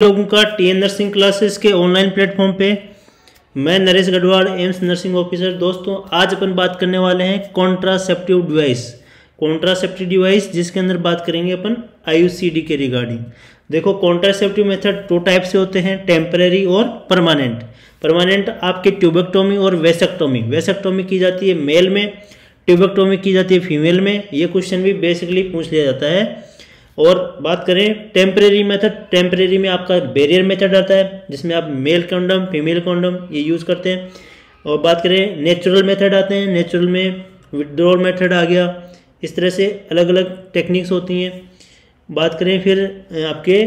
लोगों का TN nursing classes के ऑनलाइन प्लेटफॉर्म पे मैं Naresh Garhwal AIIMS nursing officer. दोस्तों आज अपन बात करने वाले हैं कॉन्ट्रासेप्टिव डिवाइस जिसके अंदर बात करेंगे अपन आईयूसीडी के रिगार्डिंग। देखो कॉन्ट्रासेप्टिव मेथड दो टाइप से होते हैं, टेम्परेरी और परमानेंट। परमानेंट आपके ट्यूबेक्टोमी और वेसेक्टोमी की जाती है मेल में, ट्यूबेक्टोमी की जाती है फीमेल में। ये क्वेश्चन भी बेसिकली पूछ लिया जाता है। और बात करें टेम्परेरी मेथड, टेम्परेरी में आपका बैरियर मेथड आता है जिसमें आप मेल कॉन्डम फीमेल कॉन्डम ये यूज़ करते हैं। और बात करें नेचुरल मेथड आते हैं, नेचुरल में विथड्रॉल मेथड आ गया। इस तरह से अलग अलग टेक्निक्स होती हैं। बात करें फिर आपके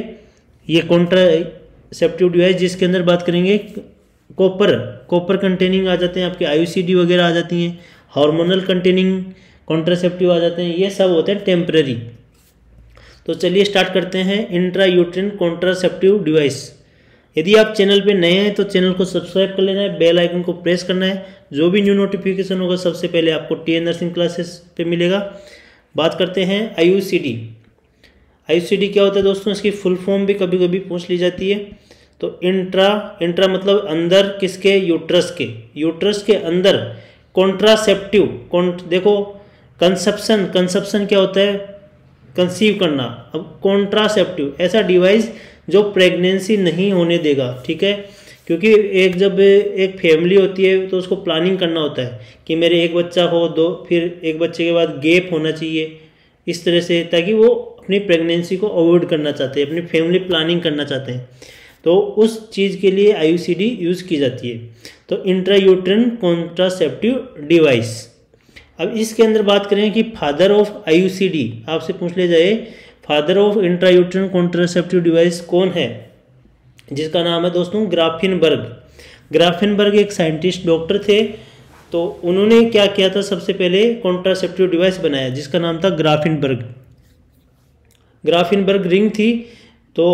ये कॉन्ट्रासेप्टिव डिवाइस जिसके अंदर बात करेंगे कॉपर कंटेनिंग आ जाते हैं, आपके आईयूसीडी वगैरह आ जाती हैं, हार्मोनल कंटेनिंग कॉन्ट्रासेप्टिव आ जाते हैं। ये सब होते हैं टेम्परेरी। तो चलिए स्टार्ट करते हैं इंट्रायूट्रिन कॉन्ट्रासेप्टिव डिवाइस। यदि आप चैनल पे नए हैं तो चैनल को सब्सक्राइब कर लेना है, बेल आइकन को प्रेस करना है। जो भी न्यू नोटिफिकेशन होगा सबसे पहले आपको टीएन नर्सिंग क्लासेस पे मिलेगा। बात करते हैं आईयूसीडी। आईयूसीडी क्या होता है दोस्तों, इसकी फुल फॉर्म भी कभी कभी पूछ ली जाती है। तो इंट्रा मतलब अंदर किसके, यूट्रस के अंदर कॉन्ट्रासेप्टिव। देखो कंसेप्शन क्या होता है, कंसीव करना। अब कॉन्ट्रासेप्टिव ऐसा डिवाइस जो प्रेगनेंसी नहीं होने देगा, ठीक है। क्योंकि जब एक फैमिली होती है तो उसको प्लानिंग करना होता है कि मेरे एक बच्चा हो, दो, फिर एक बच्चे के बाद गैप होना चाहिए इस तरह से, ताकि वो अपनी प्रेगनेंसी को अवॉइड करना चाहते हैं, अपनी फैमिली प्लानिंग करना चाहते हैं। तो उस चीज़ के लिए आईयूसीडी यूज़ की जाती है। तो इंट्रायूट्रिन कॉन्ट्रासेप्टिव डिवाइस। अब इसके अंदर बात करें कि फादर ऑफ आईयूसीडी, आपसे पूछ लिया जाए फादर ऑफ इंट्रायूट्रिन कॉन्ट्रासेप्टिव डिवाइस कौन है, जिसका नाम है दोस्तों ग्राफेनबर्ग एक साइंटिस्ट डॉक्टर थे। तो उन्होंने क्या किया था, सबसे पहले कॉन्ट्रासेप्टिव डिवाइस बनाया जिसका नाम था ग्राफेनबर्ग रिंग थी। तो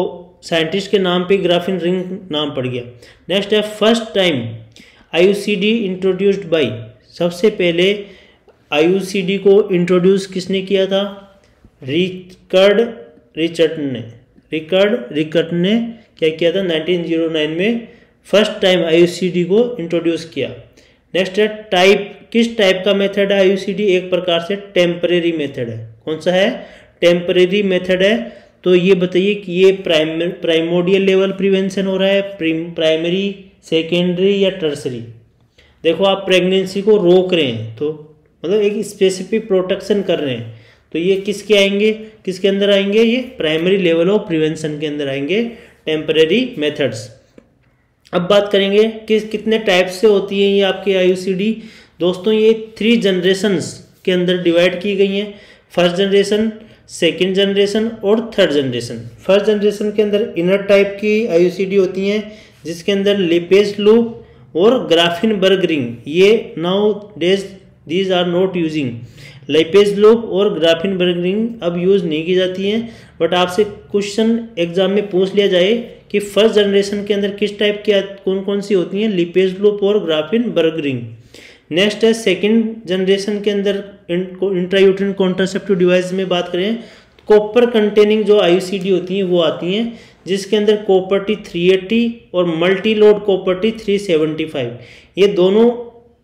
साइंटिस्ट के नाम पे ग्राफीन रिंग नाम पड़ गया। नेक्स्ट है first time IUCD introduced by, सबसे पहले आईयूसीडी को इंट्रोड्यूस किसने किया था, रिकर्ड रिकर्ट ने क्या किया था, 1909 में फर्स्ट टाइम आईयूसीडी को इंट्रोड्यूस किया। नेक्स्ट है टाइप, किस टाइप का मेथड है आईयूसीडी, एक प्रकार से टेम्परेरी मेथड है। कौन सा है, टेम्परेरी मेथड है। तो ये बताइए कि ये प्राइमोडियल लेवल प्रिवेंशन हो रहा है, प्राइमरी सेकेंडरी या टर्सरी। देखो आप प्रेगनेंसी को रोक रहे हैं तो मतलब एक स्पेसिफिक प्रोटेक्शन कर रहे हैं, तो ये किसके अंदर आएंगे, ये प्राइमरी लेवल ऑफ प्रिवेंशन के अंदर आएंगे टेम्परेरी मेथड्स। अब बात करेंगे कि कितने टाइप से होती है ये आपकी आईयूसीडी। दोस्तों ये 3 जनरेशन्स के अंदर डिवाइड की गई हैं, फर्स्ट जनरेशन, सेकेंड जनरेशन और थर्ड जनरेशन। फर्स्ट जनरेशन के अंदर इनर टाइप की आईयूसीडी होती हैं जिसके अंदर लिपेज लूप और ग्राफेनबर्ग रिंग, ये nowadays these are not using. Lippes loop और ग्राफेनबर्ग रिंग अब यूज़ नहीं की जाती हैं। बट आपसे क्वेश्चन एग्जाम में पूछ लिया जाए कि फर्स्ट जनरेशन के अंदर किस टाइप की कौन सी होती हैं, लिपेज लूप और ग्राफेनबर्ग रिंग। नेक्स्ट है सेकंड जनरेशन के अंदर इंट्रायूट्रिन कॉन्ट्रासेप्टिव डिवाइस में बात करें, कॉपर कंटेनिंग जो आईयूसीडी होती हैं वो आती हैं जिसके अंदर कॉपर टी 380 और मल्टी लोड कॉपर टी 375। ये दोनों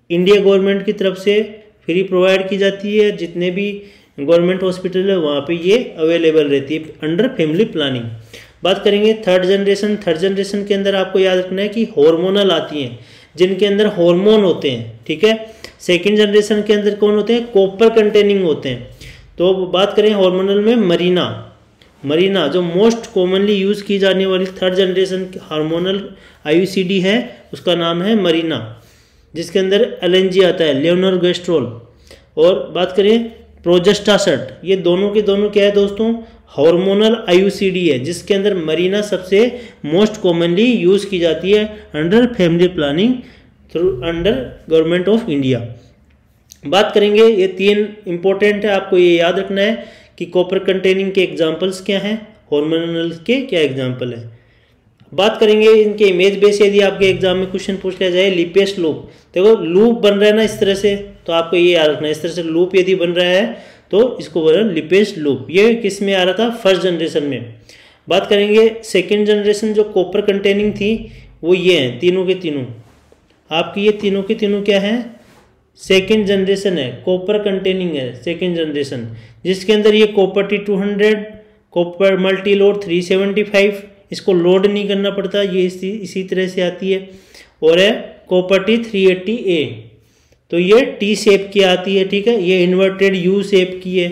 इंडिया गवर्नमेंट की तरफ से फ्री प्रोवाइड की जाती है। जितने भी गवर्नमेंट हॉस्पिटल है वहाँ पे ये अवेलेबल रहती है अंडर फैमिली प्लानिंग। बात करेंगे थर्ड जनरेशन के अंदर आपको याद रखना है कि हार्मोनल आती हैं जिनके अंदर हार्मोन होते हैं, ठीक है। सेकेंड जनरेशन के अंदर कौन होते हैं, कॉपर कंटेनिंग होते हैं। तो बात करें हार्मोनल में मरीना जो मोस्ट कॉमनली यूज़ की जाने वाली थर्ड जनरेशन हार्मोनल आईयूसीडी है उसका नाम है मरीना, जिसके अंदर एलएनजी आता है, लेवोनोर्गेस्ट्रोल। और बात करें प्रोजेस्टासट, ये दोनों के दोनों क्या है दोस्तों, हार्मोनल आईयूसीडी है जिसके अंदर मरीना सबसे मोस्ट कॉमनली यूज़ की जाती है under family planning through under government of India. बात करेंगे ये 3 इंपॉर्टेंट है, आपको ये याद रखना है कि कॉपर कंटेनिंग के एग्जांपल्स क्या हैं, हार्मोनल के क्या एग्जांपल है। बात करेंगे इनके इमेज बेस, यदि आपके एग्जाम में क्वेश्चन पूछ लिया जाए लिपेज लूप, देखो लूप बन रहा है ना इस तरह से, तो आपको ये याद रखना है इस तरह से लूप यदि बन रहा है तो इसको बोला लिपेज लूप। ये किस में आ रहा था, फर्स्ट जनरेशन में। बात करेंगे सेकेंड जनरेशन जो कॉपर कंटेनिंग थी वो ये हैं, तीनों के तीनों आपकी, ये तीनों के तीनों क्या है, सेकेंड जनरेशन है, कॉपर कंटेनिंग है सेकेंड जनरेशन, जिसके अंदर ये copper T200, copper multi load 375, इसको लोड नहीं करना पड़ता, ये इसी तरह से आती है, और है कॉपर T380A, तो ये टी शेप की आती है, ठीक है, ये इन्वर्टेड यू शेप की है,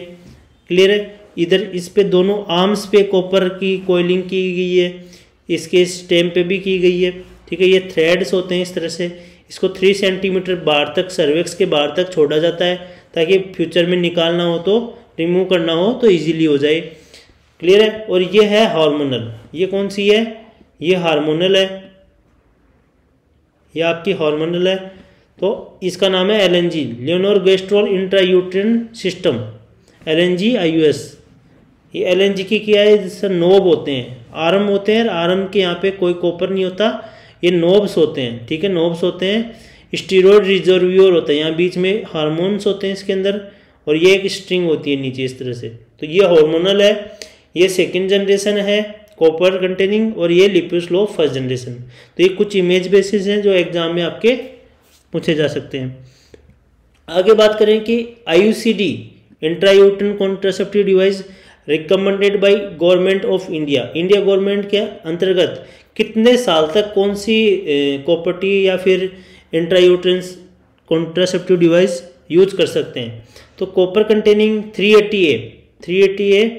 क्लियर है। इधर इस पे दोनों आर्म्स पे कॉपर की कोयलिंग की गई है, इसके स्टेम पे भी की गई है, ठीक है। ये थ्रेड्स होते हैं इस तरह से, इसको 3 सेंटीमीटर बाहर तक, सर्वेक्स के बाहर तक छोड़ा जाता है ताकि फ्यूचर में निकालना हो तो, रिमूव करना हो तो इजीली हो जाए, क्लियर है। और ये है हार्मोनल, ये कौन सी है, ये हार्मोनल है, ये आपकी हार्मोनल है, तो इसका नाम है LNG, लेनोर्गेस्ट्रोल इंट्रायूट्रिन सिस्टम, LNG-IUS। ये LNG की क्या है, जैसे नोब होते हैं, आर्म होते हैं, आर्म के यहाँ पे कोई कॉपर नहीं होता, ये नोब्स होते हैं, ठीक है, नोब्स होते हैं। स्टीरॉयड रिजर्वियर होता है, यहाँ बीच में हार्मोन्स होते हैं इसके अंदर, और ये एक स्ट्रिंग होती है नीचे इस तरह से, तो ये हार्मोनल है, ये सेकेंड जनरेशन है कॉपर कंटेनिंग, और ये लिपिड स्लो फर्स्ट जनरेशन। तो ये कुछ इमेज बेसिस हैं जो एग्जाम में आपके पूछे जा सकते हैं। आगे बात करें कि IUCD intrauterine contraceptive device recommended by government of India, India government के अंतर्गत कितने साल तक कौन सी कॉपर या फिर इंट्रायूट्रिन कॉन्ट्रासेप्टिव डिवाइस यूज कर सकते हैं, तो कॉपर कंटेनिंग 380A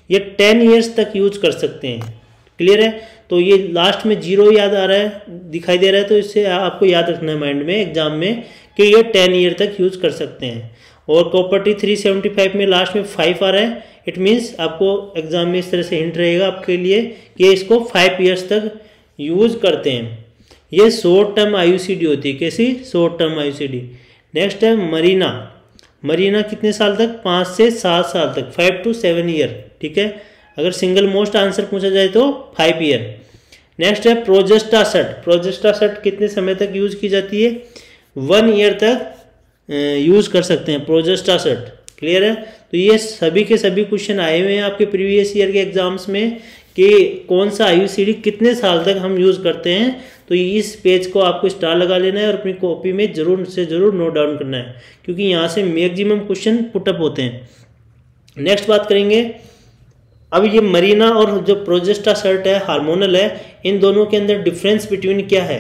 ये 10 ईयर्स तक यूज कर सकते हैं, क्लियर है। तो ये लास्ट में 0 याद आ रहा है, दिखाई दे रहा है, तो इससे आपको याद रखना है माइंड में एग्जाम में कि ये 10 ईयर तक यूज कर सकते हैं। और कॉपर T375 में लास्ट में 5 आ रहा है, इट मीन्स आपको एग्जाम में इस तरह से हिंट रहेगा आपके लिए कि इसको 5 ईयर्स तक यूज करते हैं। ये शॉर्ट टर्म IUCD होती है, कैसी, शॉर्ट टर्म IUCD। नेक्स्ट है मरीना, मरीना कितने साल तक, 5 से 7 साल तक, 5 to 7 ईयर, ठीक है। अगर सिंगल मोस्ट आंसर पूछा जाए तो 5 ईयर। नेक्स्ट है प्रोजेस्टासट, प्रोजेस्टासट कितने समय तक यूज की जाती है, 1 ईयर तक यूज कर सकते हैं प्रोजेस्टासट, क्लियर है। तो ये सभी के सभी क्वेश्चन आए हुए हैं आपके प्रीवियस ईयर के एग्जाम्स में कि कौन सा IUCD कितने साल तक हम यूज करते हैं, तो इस पेज को आपको स्टार लगा लेना है और अपनी कॉपी में जरूर से जरूर नोट डाउन करना है, क्योंकि यहाँ से मैक्सिमम क्वेश्चन पुटअप होते हैं। नेक्स्ट बात करेंगे, अब ये मरीना और जो प्रोजेस्टासट है हार्मोनल है, इन दोनों के अंदर डिफरेंस बिटवीन क्या है,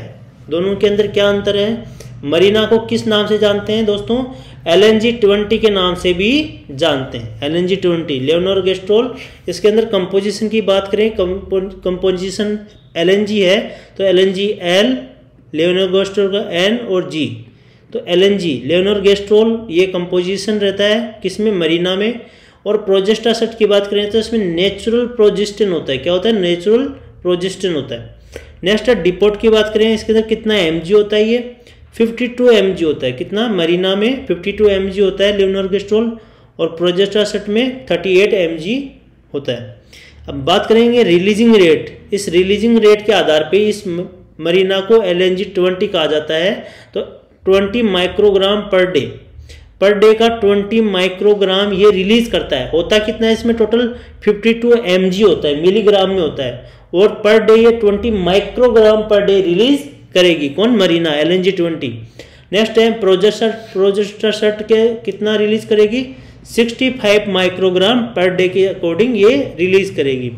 दोनों के अंदर क्या अंतर है। मरीना को किस नाम से जानते हैं दोस्तों, LNG-20 के नाम से भी जानते हैं, LNG-20 लेनोर्गेस्ट्रोल। इसके अंदर कंपोजिशन की बात करें, कंपोजिशन LNG है तो LNG-L, लेनोर्गेस्ट्रोल का N और G, तो LNG लेनोर्गेस्ट्रोल ये कंपोजिशन रहता है किसमें, मरीना में। और प्रोजेस्टासट की बात करें तो इसमें नेचुरल प्रोजेस्टिन होता है, क्या होता है, नेचुरल प्रोजेस्टिन होता है। नेक्स्ट है डिपोट की बात करें, इसके अंदर कितना mg होता है, ये 52 mg होता है, कितना, मरीना में 52 mg होता है लेनोर्गेस्ट्रोल, और प्रोजेस्टासट में 38 mg होता है। अब बात करेंगे रिलीजिंग रेट, इस रिलीजिंग रेट के आधार पे इस मरीना को LNG-20 कहा जाता है, तो 20 माइक्रोग्राम पर डे का 20 माइक्रोग्राम ये रिलीज करता है। होता कितना है इसमें, टोटल 52 mg होता है, मिलीग्राम में होता है, और पर डे ये 20 माइक्रोग्राम पर डे रिलीज करेगी, कौन, मरीना, LNG-20। नेक्स्ट है प्रोजेस्टासट के कितना रिलीज करेगी, 65 माइक्रोग्राम पर डे के अकॉर्डिंग ये रिलीज करेगी।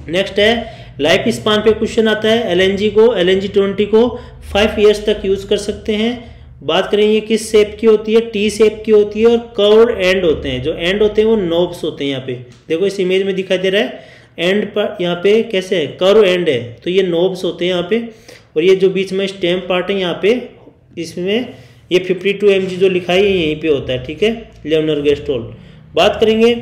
नेक्स्ट है लाइफ स्पान पे क्वेश्चन आता है, LNG-20 को 5 ईयर्स तक यूज कर सकते हैं। बात करें ये किस शेप की होती है, टी शेप की होती है, और कर्व्ड एंड होते हैं, जो एंड होते हैं वो नोब्स होते हैं। यहाँ पे देखो इस इमेज में दिखाई दे रहा है, एंड पर यहाँ पे कैसे है, कर्व एंड है, तो ये नोब्स होते हैं यहाँ पे, और ये जो बीच में स्टेम पार्ट है यहाँ पे, इसमें ये 52 mg जो लिखा है यहीं पे होता है, ठीक है, लेनोर्गेस्ट्रोल। बात करेंगे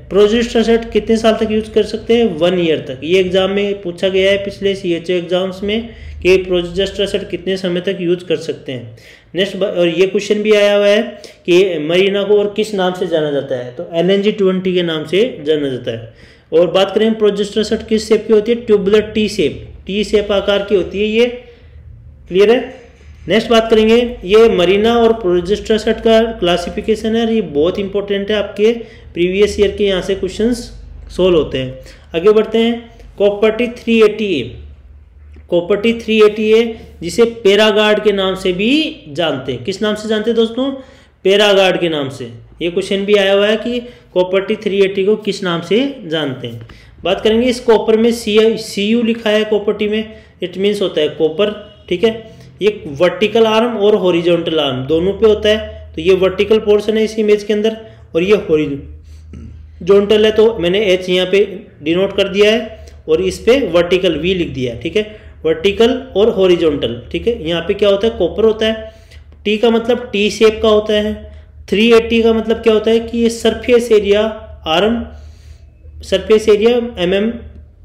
प्रोजेस्टासट कितने साल तक यूज कर सकते हैं, 1 ईयर तक। ये एग्जाम में पूछा गया है पिछले CHO एग्जाम्स में कि प्रोजेस्टासट कितने समय तक यूज कर सकते हैं। नेक्स्ट, और ये क्वेश्चन भी आया हुआ है कि मरीना को और किस नाम से जाना जाता है, तो LNG-20 के नाम से जाना जाता है। और बात करें प्रोजेस्टासट किस शेप की होती है, ट्यूबुलर टी शेप आकार की होती है ये, क्लियर है। नेक्स्ट बात करेंगे, ये मरीना और प्रोजेस्टासट का क्लासिफिकेशन है, ये बहुत इंपॉर्टेंट है, आपके प्रीवियस ईयर के यहाँ से क्वेश्चंस सोल होते हैं। आगे बढ़ते हैं, copper T 380A। Copper T 380A जिसे पैरागार्ड के नाम से भी जानते हैं। किस नाम से जानते हैं दोस्तों? पैरागार्ड के नाम से। ये क्वेश्चन भी आया हुआ है कि कॉपर टी 380 को किस नाम से जानते हैं। बात करेंगे इस कॉपर में Cu लिखा है कॉपर टी में, इट मीन्स होता है कॉपर, ठीक है। ये वर्टिकल आर्म और हॉरिजॉन्टल आर्म दोनों पे होता है, तो ये वर्टिकल पोर्शन है इस इमेज के अंदर और ये हॉरिजॉन्टल है, तो मैंने H यहाँ पे डिनोट कर दिया है और इस पे वर्टिकल V लिख दिया है, ठीक है। वर्टिकल और हॉरिजॉन्टल, ठीक है। यहाँ पे क्या होता है? कॉपर होता है। टी का मतलब टी शेप का होता है। 380 का मतलब क्या होता है कि ये surface area arm, surface area mm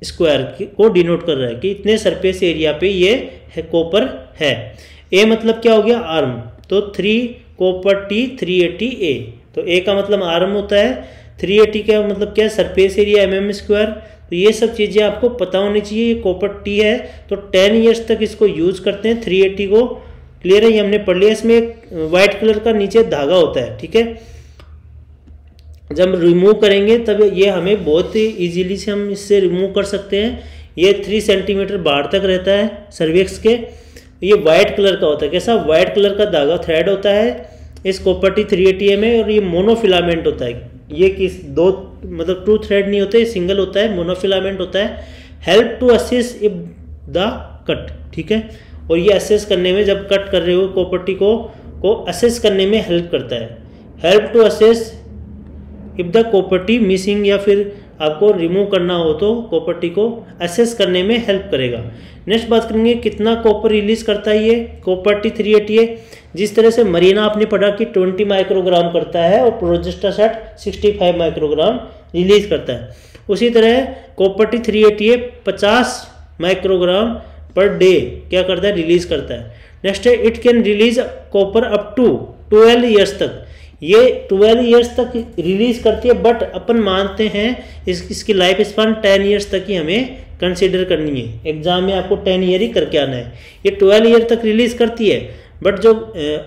square को डिनोट कर रहा है कि इतने सरफेस एरिया पे ये है कॉपर है। ए मतलब क्या हो गया? आर्म, तो 3 कॉपर टी 380A, तो ए का मतलब आर्म होता है, 380 का मतलब क्या है? Surface area mm square. तो ये सब चीज़ें आपको पता होनी चाहिए। ये कॉपर टी है तो 10 ईयर्स तक इसको यूज करते हैं 380 को। क्लियर है? ये हमने पढ़ लिया। इसमें एक व्हाइट कलर का नीचे धागा होता है, ठीक है। जब रिमूव करेंगे तब ये हमें बहुत ही ईजीली से हम इससे रिमूव कर सकते हैं। ये 3 सेंटीमीटर बाहर तक रहता है सर्विक्स के। ये वाइट कलर का होता है। कैसा? वाइट कलर का धागा थ्रेड होता है इस कॉपर टी 380A में, और ये मोनोफिलामेंट होता है। ये किस दो मतलब 2 थ्रेड नहीं होते, सिंगल होता है, मोनोफिलामेंट होता है। Help to assess if the cut, ठीक है। और ये असेस करने में, जब कट कर रहे हो कॉपर टी को असेस करने में हेल्प करता है। Help to assess if the copper T missing, या फिर आपको रिमूव करना हो तो कॉपर टी को असेस करने में हेल्प करेगा। नेक्स्ट बात करेंगे कितना कॉपर रिलीज करता है ये कॉपर टी 380A। जिस तरह से मरीना आपने पढ़ा कि 20 माइक्रोग्राम करता है और प्रोजेस्टासेट 65 माइक्रोग्राम रिलीज करता है, उसी तरह copper T 380A 50 microgram per day क्या करता है? रिलीज करता है। नेक्स्ट है it can release copper up to 12 years तक। ये 12 ईयर्स तक रिलीज करती है, बट अपन मानते हैं इसकी लाइफ स्पान 10 ईयर्स तक ही हमें कंसीडर करनी है। एग्जाम में आपको 10 ईयर ही करके आना है। ये 12 ईयर तक रिलीज करती है, बट जो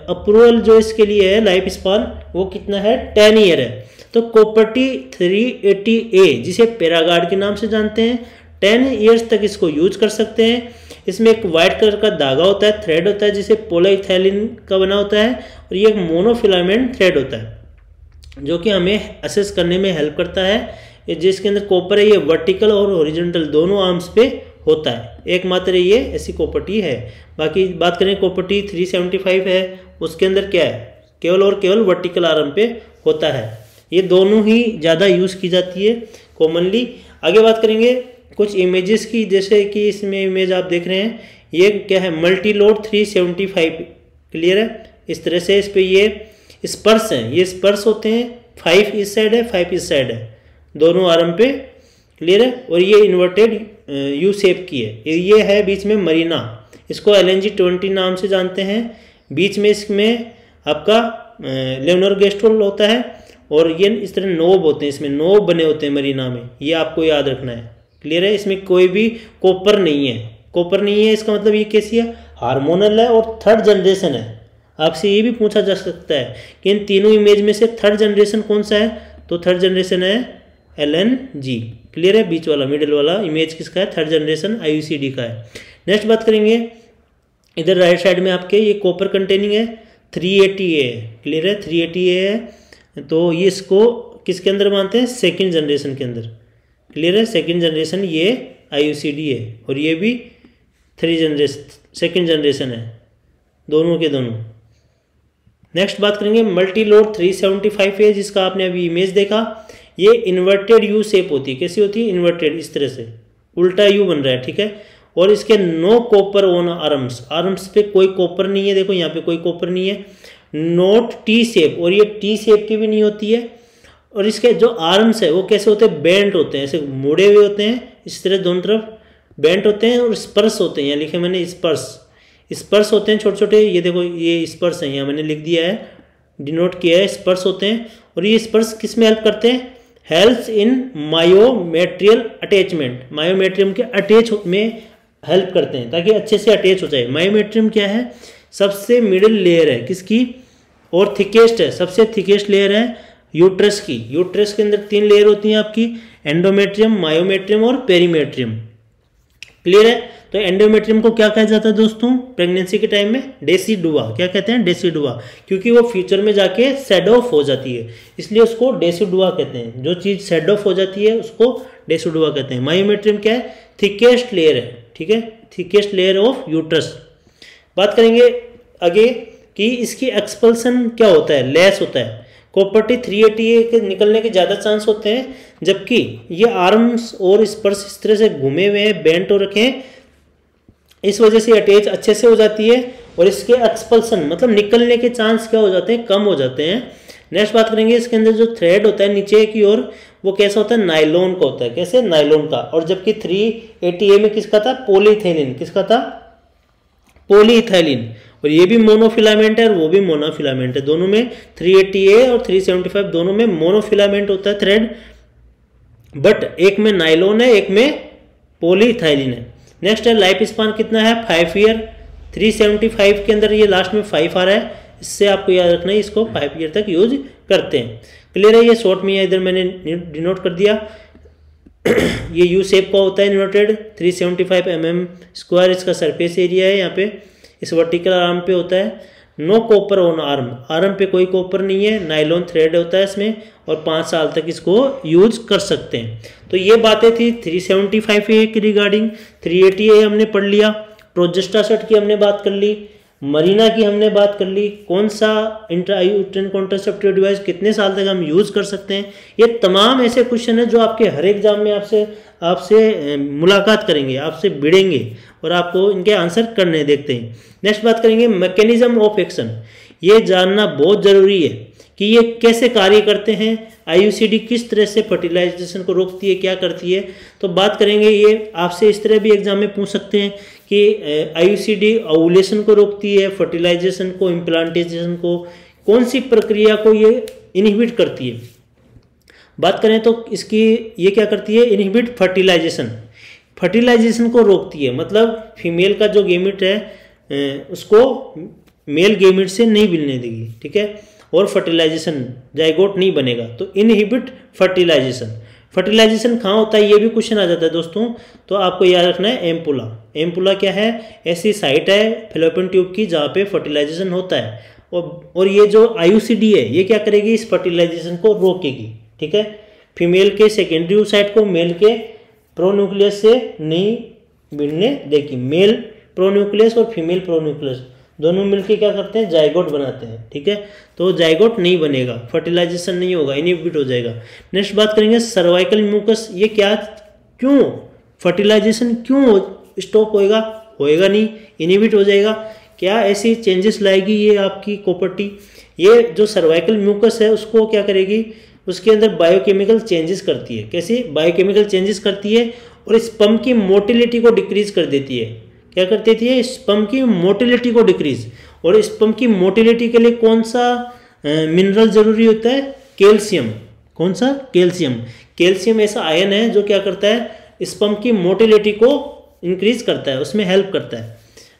अप्रूवल जो इसके लिए है लाइफ स्पान वो कितना है? 10 ईयर है। तो कॉपर टी 380A जिसे पैरागार्ड के नाम से जानते हैं, 10 ईयर्स तक इसको यूज कर सकते हैं। इसमें एक वाइट कलर का धागा होता है, थ्रेड होता है, जिसे पॉलीइथाइलिन का बना होता है, और ये एक मोनोफिलामेंट थ्रेड होता है जो कि हमें असेस करने में हेल्प करता है। जिसके अंदर कॉपर है, ये वर्टिकल और हॉरिजॉन्टल दोनों आर्म्स पे होता है। एकमात्र ये ऐसी कॉपर टी है। बाकी बात करें कॉपर टी 375 है, उसके अंदर क्या है? केवल और केवल वर्टिकल आर्म पे होता है। ये दोनों ही ज़्यादा यूज़ की जाती है कॉमनली। आगे बात करेंगे कुछ इमेजेस की, जैसे कि इसमें इमेज आप देख रहे हैं, ये क्या है? Multi load 375। क्लियर है? इस तरह से इस पे ये स्पर्स हैं, ये स्पर्स होते हैं, 5 इस साइड है 5 इस साइड है, दोनों आर्म पे। क्लियर है? और ये इन्वर्टेड यू शेप की है। ये है बीच में मरीना, इसको LNG-20 नाम से जानते हैं। बीच में इसमें आपका लेनोर गेस्ट्रोल होता है, और ये इस तरह नोब होते हैं, इसमें नोब बने होते हैं मरीना में, ये आपको याद रखना है। क्लियर है? इसमें कोई भी कॉपर नहीं है। कॉपर नहीं है इसका मतलब ये कैसी है? हार्मोनल है और 3rd जनरेशन है। आपसे ये भी पूछा जा सकता है कि इन तीनों इमेज में से 3rd जनरेशन कौन सा है? तो 3rd जनरेशन है LNG। क्लियर है? बीच वाला मिडिल वाला इमेज किसका है? 3rd जनरेशन IUCD का है। नेक्स्ट बात करेंगे, इधर राइट साइड में आपके ये कॉपर कंटेनिंग है, 380A है। क्लियर है? 380A है, तो ये इसको किसके अंदर मानते हैं? 2nd जनरेशन के अंदर। क्लियर है? 2nd जनरेशन ये IUCD है, और ये भी 2nd जनरेशन है, दोनों के दोनों। नेक्स्ट बात करेंगे मल्टी लोड 375A, जिसका आपने अभी इमेज देखा। ये इन्वर्टेड यू शेप होती है। कैसी होती है? इन्वर्टेड, इस तरह से उल्टा यू बन रहा है, ठीक है। और इसके no copper on arms, arms पे कोई कॉपर नहीं है। देखो यहाँ पे कोई कॉपर नहीं है। नोट टी शेप, और ये टी शेप की भी नहीं होती है। और इसके जो आर्म्स है वो कैसे होते हैं? बेंट होते हैं, ऐसे मुड़े हुए होते हैं, इस तरह दोनों तरफ बेंट होते हैं। और स्पर्स होते हैं, यहाँ लिखे मैंने स्पर्स होते हैं छोटे छोटे। ये देखो ये स्पर्स हैं, यहाँ मैंने लिख दिया है, डिनोट किया है, स्पर्स होते हैं। और ये स्पर्स किस में हेल्प करते हैं? Helps in myometrial attachment, myometrium के अटैच में हेल्प करते हैं ताकि अच्छे से अटैच हो जाए। मायोमेट्रियम क्या है? सबसे मिडिल लेयर है किसकी, और थिकेस्ट है, सबसे थिकेस्ट लेयर है यूट्रस की। यूट्रस के अंदर 3 लेयर होती हैं आपकी, एंडोमेट्रियम, मायोमेट्रियम और पेरीमेट्रियम। क्लियर है? तो एंडोमेट्रियम को क्या कहा जाता है दोस्तों प्रेगनेंसी के टाइम में? डेसिडुआ। क्या कहते हैं? डेसिडुआ, क्योंकि वो फ्यूचर में जाके सेड ऑफ हो जाती है, इसलिए उसको डेसिडुआ कहते हैं। जो चीज सेड ऑफ हो जाती है उसको डेसिडुआ कहते हैं। मायोमेट्रियम क्या है? थिकेस्ट लेयर है, ठीक है, थिकेस्ट लेयर ऑफ यूट्रस। बात करेंगे आगे कि इसकी एक्सपल्सन क्या होता है? लेस होता है। कॉपर-T 380A के निकलने के ज़्यादा चांस होते हैं, जबकि ये आर्म्स और स्पर्श इस तरह से घूमे हुए हैं, बेंट हो रखे हैं, इस वजह से अटैच अच्छे से हो जाती है और इसके एक्सपल्सन मतलब निकलने के चांस क्या हो जाते हैं? कम हो जाते हैं। नेक्स्ट बात करेंगे इसके अंदर जो थ्रेड होता है नीचे की ओर, वो कैसा होता है? नायलॉन का होता है। कैसे? नायलॉन का। और जबकि 380A में किसका था? पॉलीइथाइलिन। किसका था? पॉलीइथाइलिन। और ये भी मोनोफिलामेंट है और वो भी मोनोफिलामेंट है। दोनों में 380A और 375 दोनों में मोनोफिलामेंट होता है थ्रेड, बट एक में नायलॉन है, एक में पॉलीइथाइलिन है। नेक्स्ट है लाइफ स्पान कितना है? 5 ईयर। 375 के अंदर ये लास्ट में 5 आ रहा है, इससे आपको याद रखना है, इसको 5 ईयर तक यूज करते हैं। क्लियर है? ये शॉर्ट में इधर मैंने डिनोट कर दिया। ये यू शेप का होता है इन्वर्टेड। 375 mm स्क्वायर इसका सरफेस एरिया है। यहाँ पे इस वर्टिकल आर्म पे होता है। No copper on arm, arm पे कोई कॉपर नहीं है, नायलॉन थ्रेड होता है इसमें, और 5 साल तक इसको यूज कर सकते हैं। तो ये बातें थी 375A की रिगार्डिंग। 380A हमने पढ़ लिया, प्रोजेस्टासट की हमने बात कर ली, मरीना की हमने बात कर ली, कौन सा इंट्रायूटेराइन कॉन्ट्रासेप्टिव डिवाइस कितने साल तक हम यूज कर सकते हैं। ये तमाम ऐसे क्वेश्चन है जो आपके हर एग्जाम में आपसे मुलाकात करेंगे, आपसे भिड़ेंगे और आपको इनके आंसर करने देखते हैं। नेक्स्ट बात करेंगे मैकेनिज्म ऑफ एक्शन। ये जानना बहुत जरूरी है कि ये कैसे कार्य करते हैं, आईयूसीडी किस तरह से फर्टिलाइजेशन को रोकती है, क्या करती है। तो बात करेंगे, ये आपसे इस तरह भी एग्जाम में पूछ सकते हैं कि आईयूसीडी ओवुलेशन को रोकती है, फर्टिलाइजेशन को, इम्प्लांटेशन को, कौन सी प्रक्रिया को ये इनहिबिट करती है। बात करें तो इसकी ये क्या करती है? इनहिबिट फर्टिलाइजेशन, फर्टिलाइजेशन को रोकती है। मतलब फीमेल का जो गेमिट है उसको मेल गेमिट से नहीं मिलने देगी, ठीक है, और फर्टिलाइजेशन जाइगोट नहीं बनेगा। तो इनहिबिट फर्टिलाइजेशन। फर्टिलाइजेशन कहाँ होता है ये भी क्वेश्चन आ जाता है दोस्तों, तो आपको याद रखना है एम्पुला। एम्पुला क्या है? ऐसी साइट है फैलोपियन ट्यूब की जहाँ पे फर्टिलाइजेशन होता है, और ये जो आईयूसीडी है ये क्या करेगी? इस फर्टिलाइजेशन को रोकेगी, ठीक है। फीमेल के सेकेंडरी साइट को मेल के प्रोन्यूक्लियस से नहीं मिलने देगी। मेल प्रोन्यूक्लियस और फीमेल प्रोन्यूक्लियस दोनों मिलके क्या करते हैं? जाइगोट बनाते हैं, ठीक है। तो जाइगोट नहीं बनेगा, फर्टिलाइजेशन नहीं होगा, इनहिबिट हो जाएगा। नेक्स्ट बात करेंगे सर्वाइकल म्यूकस। ये क्या, क्यों फर्टिलाइजेशन क्यों स्टॉप होएगा? होएगा नहीं, इनहिबिट हो जाएगा। क्या ऐसी चेंजेस लाएगी ये आपकी कॉपर-T? ये जो सर्वाइकल म्यूकस है उसको क्या करेगी? उसके अंदर बायोकेमिकल चेंजेस करती है। कैसे बायोकेमिकल चेंजेस करती है? और स्पर्म की मोटिलिटी को डिक्रीज कर देती है। क्या कर देती है? स्पर्म की मोटिलिटी को डिक्रीज। और स्पर्म की मोटिलिटी के लिए कौन सा मिनरल जरूरी होता है? कैल्शियम। कौन सा? कैल्शियम। कैल्शियम ऐसा आयन है जो क्या करता है? स्पर्म की मोटिलिटी को इंक्रीज करता है, उसमें हेल्प करता है।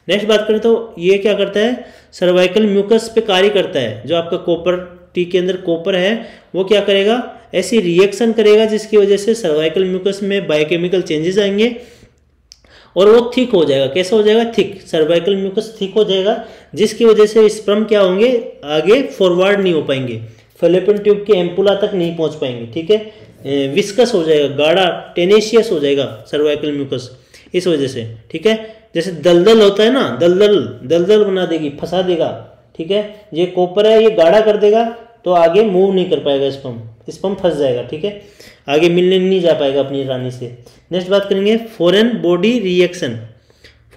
नेक्स्ट बात करें तो ये क्या करता है? सर्वाइकल म्यूकस पे कार्य करता है। जो आपका कॉपर-T के अंदर कॉपर है वो क्या करेगा? ऐसी रिएक्शन करेगा जिसकी वजह से सर्वाइकल म्यूकस में बायोकेमिकल चेंजेस आएंगे और वो थिक हो जाएगा। कैसा हो जाएगा? थिक। सर्वाइकल म्यूकस थिक हो जाएगा जिसकी वजह से स्पर्म क्या होंगे? आगे फॉरवर्ड नहीं हो पाएंगे, फैलोपियन ट्यूब के एम्पुला तक नहीं पहुंच पाएंगे, ठीक है। विस्कस हो जाएगा, गाढ़ा टेनेशियस हो जाएगा सर्वाइकल म्यूकस इस वजह से, ठीक है। जैसे दलदल होता है ना, दलदल बना देगी, फंसा देगा, ठीक है। ये कॉपर है, ये गाढ़ा कर देगा तो आगे मूव नहीं कर पाएगा स्पर्म फंस जाएगा, ठीक है, आगे मिलने नहीं जा पाएगा अपनी रानी से। नेक्स्ट बात करेंगे foreign body reaction.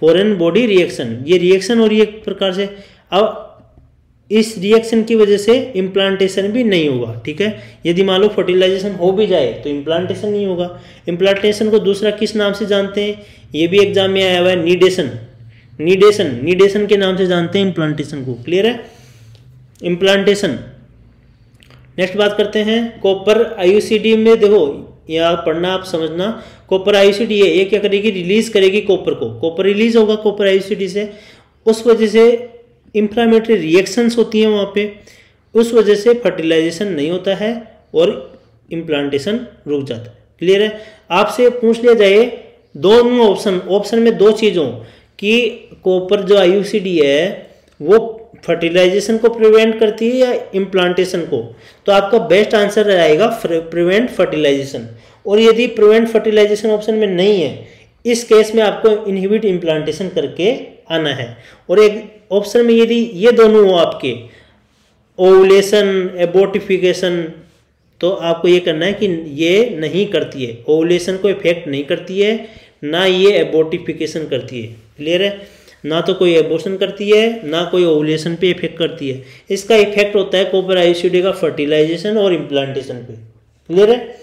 Foreign body reaction, ये रिएक्शन हो रही है एक प्रकार से। अब इस रिएक्शन की वजह से इम्प्लांटेशन भी नहीं होगा, ठीक है। यदि मान लो फर्टिलाइजेशन हो भी जाए तो इम्प्लांटेशन नहीं होगा। इम्प्लांटेशन को दूसरा किस नाम से जानते हैं? ये भी एग्जाम में आया हुआ है, नीडेशन के नाम से जानते हैं इम्प्लांटेशन को। क्लियर है? इम्प्लांटेशन। नेक्स्ट बात करते हैं कॉपर आईयूसीडी में। देखो या पढ़ना आप समझना, कॉपर आईयूसीडी ये क्या करेगी? रिलीज करेगी कॉपर को। कॉपर रिलीज होगा कॉपर आईयूसीडी से, उस वजह से इंफ्लामेटरी रिएक्शंस होती हैं वहाँ पे, उस वजह से फर्टिलाइजेशन नहीं होता है और इम्प्लांटेशन रुक जाता है। क्लियर है। आपसे पूछ लिया जाए दोनों ऑप्शन में दो चीज़ों कि कॉपर जो आईयूसीडी है वो फर्टिलाइजेशन को प्रिवेंट करती है या इम्प्लांटेशन को, तो आपका बेस्ट आंसर आएगा प्रिवेंट फर्टिलाइजेशन। और यदि प्रिवेंट फर्टिलाइजेशन ऑप्शन में नहीं है, इस केस में आपको इनहिबिट इम्प्लांटेशन करके आना है। और एक ऑप्शन में यदि ये दोनों हो आपके, ओवुलेशन एबॉर्टिफिकेशन, तो आपको ये करना है कि ये नहीं करती है, ओवुलेशन को इफेक्ट नहीं करती है, ना ये एबॉर्टिफिकेशन करती है। क्लियर है। ना तो कोई एबॉर्शन करती है, ना कोई ओवुलेशन पे इफेक्ट करती है। इसका इफेक्ट होता है कॉपर आईयूसीडी का फर्टिलाइजेशन और इम्प्लांटेशन पे। क्लियर है।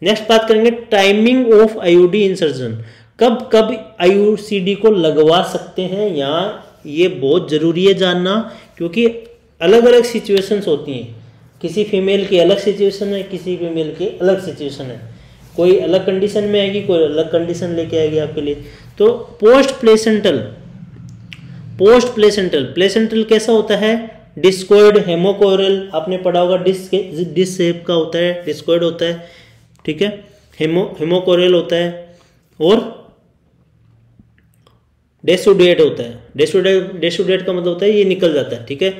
नेक्स्ट बात करेंगे टाइमिंग ऑफ आईयूडी इंसर्शन। कब कब आईयूसीडी को लगवा सकते हैं, यहाँ ये बहुत ज़रूरी है जानना, क्योंकि अलग अलग सिचुएशंस होती हैं। किसी फीमेल की अलग सिचुएशन है, किसी फीमेल की अलग सिचुएशन है। कोई अलग कंडीशन में आएगी, कोई अलग कंडीशन लेके आएगी आपके लिए। तो पोस्ट प्लेसेंटल कैसा होता है, डिस्कोइड हेमोकोरल, आपने पढ़ा होगा, डिस्क शेप का होता है, डिस्कोइड होता है। ठीक है। हेमोकोरल होता है और डेसुडेट होता है। डेसुडेट का मतलब होता है ये निकल जाता है। ठीक है।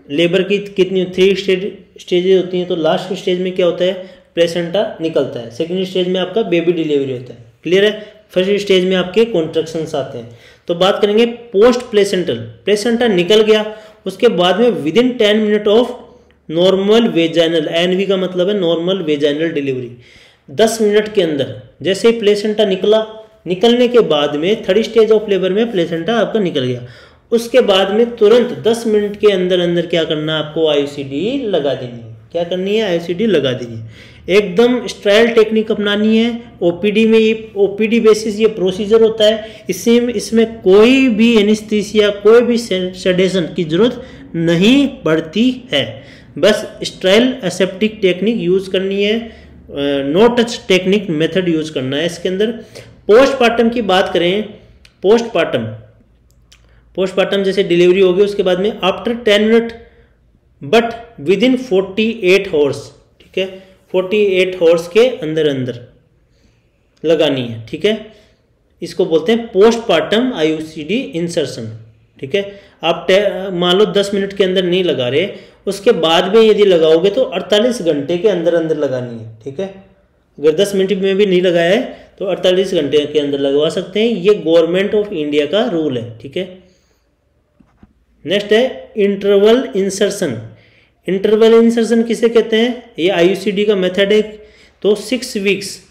लेबर की कितनी 3 स्टेजेस होती हैं, तो लास्ट स्टेज में क्या होता है, प्लेसेंटा निकलता है। सेकंड स्टेज में आपका बेबी डिलीवरी होता है। क्लियर है। फर्स्ट स्टेज में आपके कॉन्ट्रैक्शंस आते हैं। तो बात करेंगे पोस्ट प्लेसेंटा निकल गया, उसके बाद में within 10 minute of normal vaginal, NV का मतलब है नॉर्मल वेजाइनल डिलीवरी, 10 मिनट के अंदर जैसे ही प्लेसेंटा निकलने के बाद में थर्ड स्टेज ऑफ लेबर में प्लेसेंटा आपका निकल गया, उसके बाद में तुरंत 10 मिनट के अंदर क्या करना है, आपको आईयूसीडी लगा देनी है। क्या करनी है, आईयूसीडी लगा देनी है। एकदम स्ट्रायल टेक्निक अपनानी है। ओपीडी में ये ओपीडी बेसिस ये प्रोसीजर होता है। इसमें कोई भी एनेस्थीसिया, कोई भी सेडेशन की जरूरत नहीं पड़ती है। बस स्ट्रायल एसेप्टिक टेक्निक यूज करनी है, no touch technique method use करना है इसके अंदर। पोस्टपार्टम की बात करें, पोस्टपार्टम जैसे डिलीवरी होगी उसके बाद में after 10 minute but with in 48 hours. ठीक है। 48 आवर्स के अंदर लगानी है। ठीक है। इसको बोलते हैं पोस्टपार्टम आईयूसीडी इंसर्शन। ठीक है। आप मान लो 10 मिनट के अंदर नहीं लगा रहे, उसके बाद में यदि लगाओगे तो 48 घंटे के अंदर लगानी है। ठीक है। अगर 10 मिनट में भी नहीं लगाया है तो 48 घंटे के अंदर लगवा सकते हैं। ये गवर्नमेंट ऑफ इंडिया का रूल है। ठीक है। नेक्स्ट है इंटरवल इंसर्शन। इंटरवल इंसर्शन किसे कहते हैं, ये आईयूसीडी का मेथड है। तो 6 weeks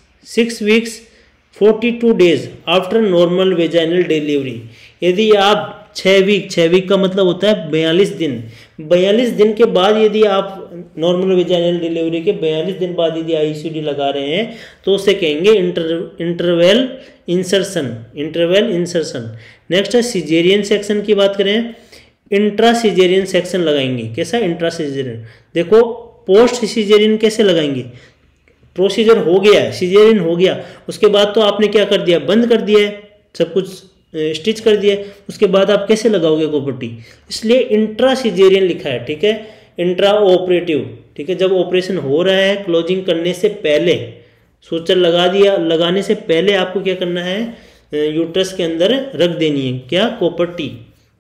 42 days after normal vaginal delivery. यदि आप 6 वीक का मतलब होता है 42 दिन के बाद यदि आप नॉर्मल वेजाइनल डिलीवरी के 42 दिन बाद यदि आईयूसीडी लगा रहे हैं तो उसे कहेंगे इंटरवल इंसर्शन। नेक्स्ट है सिजेरियन सेक्शन की बात करें, इंट्रा सिजेरियन सेक्शन लगाएंगे। कैसा इंट्रा सिजेरियन, देखो पोस्ट सिजेरियन कैसे लगाएंगे, प्रोसीजर हो गया है, सिजेरियन हो गया, उसके बाद तो आपने क्या कर दिया, बंद कर दिया है, सब कुछ स्टिच कर दिया, उसके बाद आप कैसे लगाओगे कोपट्टी, इसलिए इंट्रा सिजेरियन लिखा है। ठीक है। Intra operative. ठीक है। जब ऑपरेशन हो रहा है, क्लोजिंग करने से पहले, सूचर लगाने से पहले आपको क्या करना है, यूट्रस के अंदर रख देनी है क्या, कोपट्टी।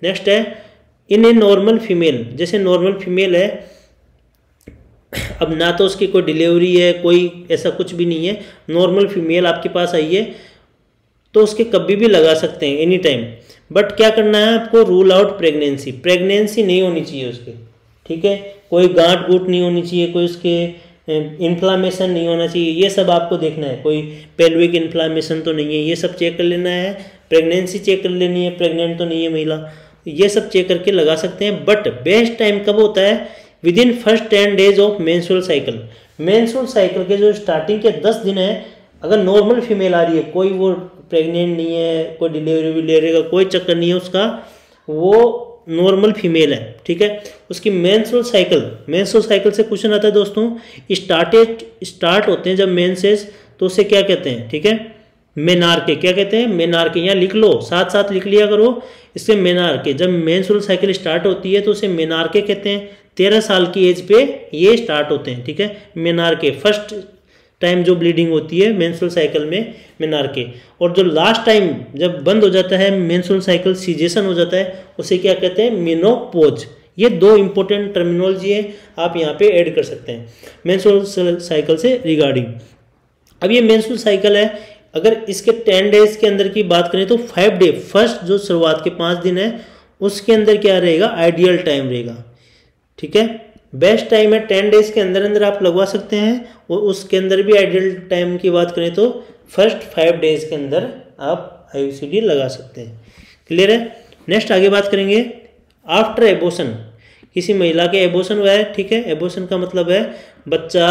नेक्स्ट है इन ए नॉर्मल फीमेल, जैसे नॉर्मल फीमेल है, अब ना तो उसकी कोई डिलीवरी है, कोई ऐसा कुछ भी नहीं है, नॉर्मल फीमेल आपके पास आई है तो उसके कभी भी लगा सकते हैं, एनी टाइम। बट क्या करना है आपको, रूल आउट प्रेगनेंसी नहीं होनी चाहिए उसके। ठीक है। कोई गांठ गूट नहीं होनी चाहिए, कोई उसके इन्फ्लामेशन नहीं होना चाहिए, ये सब आपको देखना है। कोई पेल्विक इन्फ्लामेशन तो नहीं है, ये सब चेक कर लेना है। प्रेगनेंसी चेक कर लेनी है, प्रेग्नेंट तो नहीं है महिला, ये सब चेक करके लगा सकते हैं। बट बेस्ट टाइम कब होता है, with in first 10 days of menstrual cycle. Menstrual cycle के जो स्टार्टिंग के 10 दिन है, अगर नॉर्मल फीमेल आ रही है, कोई वो प्रेग्नेंट नहीं है, कोई डिलीवरी भी ले रहेगा, कोई चक्कर नहीं है उसका, वो नॉर्मल फीमेल है। ठीक है। उसकी मेंस्ट्रुअल साइकिल से क्वेश्चन आता है दोस्तों, स्टार्ट होते हैं जब मेंसेस, तो उसे क्या कहते हैं। ठीक है। मेनार्के, क्या कहते हैं, मेनार्के। यहाँ लिख लो, साथ लिख लिया करो, इससे मेनार्के। जब मेंस्ट्रुअल साइकिल स्टार्ट होती है तो उसे मेनार्के कहते हैं। 13 साल की एज पे ये स्टार्ट होते हैं, ठीक है, मेनार के फर्स्ट टाइम जो ब्लीडिंग होती है मेंस्ट्रुअल साइकिल में मेनार के, और जो लास्ट टाइम जब बंद हो जाता है मेंस्ट्रुअल साइकिल, सीजेशन हो जाता है, उसे क्या कहते हैं, मेनोपॉज। ये दो इंपॉर्टेंट टर्मिनोलॉजी है, आप यहाँ पे ऐड कर सकते हैं मेंस्ट्रुअल साइकिल से रिगार्डिंग। अब ये मेंस्ट्रुअल साइकिल है, अगर इसके 10 डेज के अंदर की बात करें तो 5 डे, फर्स्ट जो शुरुआत के 5 दिन है उसके अंदर क्या रहेगा, आइडियल टाइम रहेगा, ठीक है, बेस्ट टाइम है 10 डेज के अंदर अंदर आप लगवा सकते हैं, और उसके अंदर भी आइडियल टाइम की बात करें तो फर्स्ट 5 डेज के अंदर आप IUCD लगा सकते हैं। क्लियर है। नेक्स्ट आगे बात करेंगे आफ्टर एबॉर्शन, किसी महिला के एबॉर्शन हुआ है, ठीक है, एबॉर्शन का मतलब है बच्चा